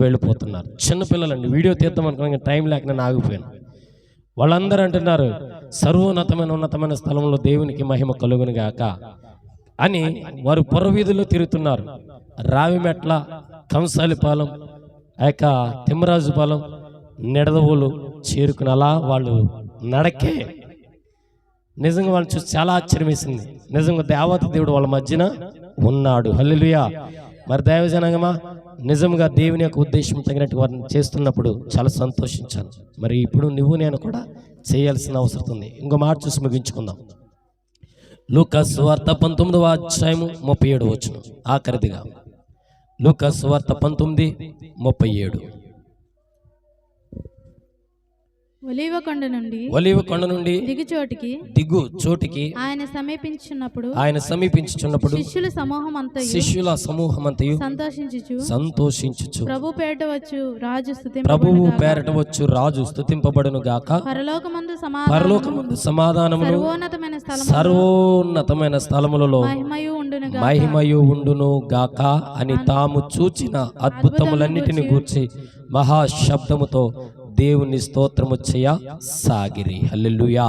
వెళ్ళిపోతున్నారు. చిన్నపిల్లలండి, వీడియో తీద్దాం అనుకున్నా టైం లేక నేను ఆగిపోయాను. వాళ్ళందరూ అంటున్నారు, ఉన్నతమైన స్థలంలో దేవునికి మహిమ కలుగును గాక అని వారు పురవీధుల్లో తిరుగుతున్నారు. రావిమెట్ల, కంసాలిపాలెం, తిమ్మరాజుపాలెం, నిడదవోలు చేరుకుని అలా వాళ్ళు నడకే. నిజంగా వాళ్ళని చూసి చాలా ఆశ్చర్యం వేసింది. నిజంగా దేవత దేవుడు వాళ్ళ మధ్యన ఉన్నాడు, హల్లెలూయా. మరి దైవజనంగమా, నిజంగా దేవుని యొక్క ఉద్దేశం తగినట్టు వారిని చేస్తున్నప్పుడు చాలా సంతోషించాను. మరి ఇప్పుడు నువ్వు నేను కూడా చేయాల్సిన అవసరం ఉంది. ఇంకో మాట చూసి ముగించుకుందాం. లూకాసు సువార్త 19వ అధ్యాయము 37వ వచనం ఆఖరిదిగా. లూకాసు సువార్త 19:37. ఒలీవ కొండ నుండి దిగు చోటికి ఆయన సమీపించుచున్నప్పుడు శిష్యుల సమూహమంతయు సంతోషించుచు ప్రభువు పేరట వచ్చు రాజు స్తుతింపబడును గాక, పరలోకమందు సమాధానమును సర్వోన్నతమైన స్థలములలో మహిమయు ఉండును గాక అని తాము చూచిన అద్భుతములన్నిటిని గూర్చి మహాశబ్దముతో దేవుని స్తోత్రము చేయసాగిరి. హల్లెలూయా.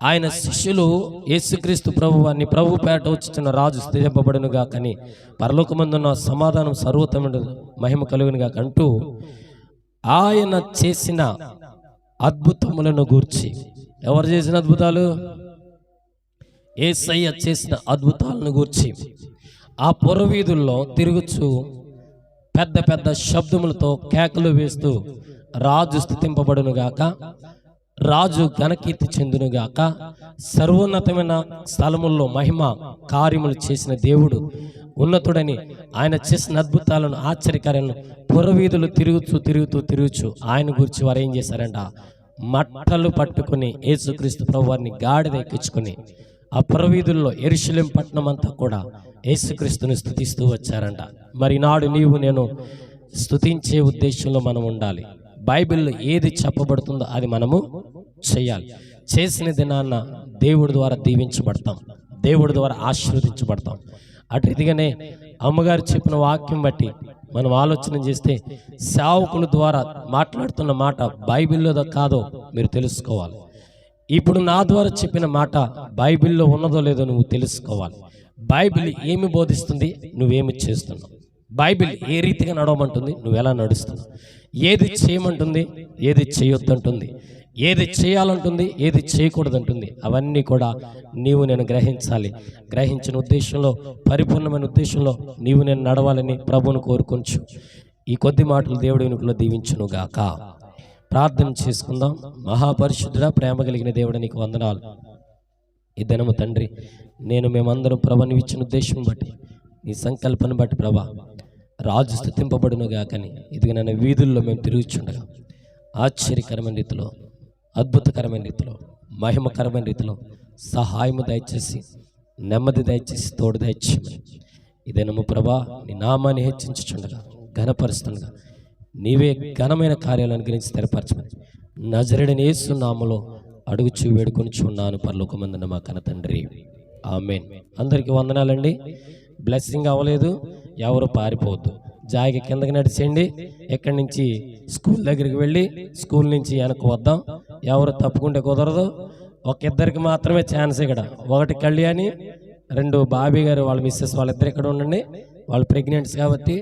ఆయన శిష్యులు యేసుక్రీస్తు ప్రభువాన్ని ప్రభు పేట వచ్చిన రాజు స్థిరపబడునుగా కానీ పరలోకమందున్న సమాధానం సర్వోత్తముడు మహిమ కలుగునుగా అంటూ ఆయన చేసిన అద్భుతములను గూర్చి, ఎవరు చేసిన అద్భుతాలు? యేసయ్య చేసిన అద్భుతాలను గూర్చి ఆ పురవీధుల్లో తిరుగుచూ పెద్ద పెద్ద శబ్దములతో కేకలు వేస్తూ రాజు స్తుతింపబడునుగాక, రాజు ఘనకీర్తి చెందునుగాక, సర్వోన్నతమైన స్థలముల్లో మహిమ కార్యములు చేసిన దేవుడు ఉన్నతుడని ఆయన చేసిన అద్భుతాలను ఆశ్చర్యకార్యాలను పురవీధులు తిరుగుచూ ఆయన గురించి వారు ఏం చేశారంట? మట్టలు పట్టుకుని యేసుక్రీస్తు ప్రభువారిని గాడిద ఎక్కించుకుని ఆ పురవీధుల్లో యెరూషలేం పట్టణం అంతా కూడా యేసుక్రీస్తుని స్తుతిస్తూ వచ్చారంట. మరి నాడు నీవు నేను స్తుతించే ఉద్దేశంలో మనం ఉండాలి. బైబిల్లో ఏది చెప్పబడుతుందో అది మనము చేయాలి. చేసిన దినాన్న దేవుడి ద్వారా దీవించబడతాం, దేవుడి ద్వారా ఆశీర్వదించబడతాం. అటు ఇదిగానే అమ్మగారు చెప్పిన వాక్యం బట్టి మనం ఆలోచన చేస్తే సేవకుల ద్వారా మాట్లాడుతున్న మాట బైబిల్లోదో కాదో మీరు తెలుసుకోవాలి. ఇప్పుడు నా ద్వారా చెప్పిన మాట బైబిల్లో ఉన్నదో లేదో నువ్వు తెలుసుకోవాలి. బైబిల్ ఏమి బోధిస్తుంది, నువ్వేమి చేస్తున్నావు? బైబిల్ ఏ రీతిగా నడవమంటుంది, నువ్వు ఎలా నడుస్తున్నావు? ఏది చేయమంటుంది, ఏది చేయొద్దంటుంది, ఏది చేయాలంటుంది, ఏది చేయకూడదంటుంది, అవన్నీ కూడా నీవు నేను గ్రహించాలి. గ్రహించిన ఉద్దేశంలో, పరిపూర్ణమైన ఉద్దేశంలో నీవు నేను నడవాలని ప్రభువును కోరుకొంచు. ఈ కొద్ది మాటలు దేవుడి వెనుకలో దీవించునుగాక. ప్రార్థన చేసుకుందాం. మహాపరిశుద్ధుడా, ప్రేమ కలిగిన దేవుడు, నీకు వందనాలు. ఈ దినము తండ్రి, నేను మేమందరం ప్రభుని ఇచ్చిన ఉద్దేశం బట్టి, నీ సంకల్పాన్ని బట్టి ప్రభా రాజు స్తుతింపబడునుగా కానీ ఇదిగా నన్ను వీధుల్లో మేము తిరుగుచుండగా ఆశ్చర్యకరమైన రీతిలో, అద్భుతకరమైన రీతిలో, మహిమకరమైన రీతిలో సహాయము దయచేసి, నెమ్మది దయచేసి, తోడు దయచేయమని ఈ దినము ప్రభా నీ నామాన్ని హెచ్చించుచుండగా, ఘనపరుస్తుండగా నీవే ఘనమైన కార్యాలను గురించి స్థిరపరచమని నజరేయుడైన యేసు నామములో అడుగుచూ వేడుకొనిచున్నాను పరలోకమందున్న మా కన్న తండ్రి, ఆమేన్. అందరికీ వందనాలండి. బ్లెస్సింగ్ అవ్వలేదు, ఎవరు పారిపోవద్దు. జాయిగా కిందకి నడిచేయండి. ఎక్కడి నుంచి స్కూల్ దగ్గరికి వెళ్ళి స్కూల్ నుంచి వెనక్కి వద్దాం. ఎవరు తప్పుకుంటే కుదరదు. ఇద్దరికి మాత్రమే ఛాన్స్ ఇక్కడ. ఒకటి కళ్యాణి, రెండు బాబీ గారు వాళ్ళ మిస్సెస్, వాళ్ళిద్దరు ఇక్కడ ఉండండి. వాళ్ళు ప్రెగ్నెంట్స్ కాబట్టి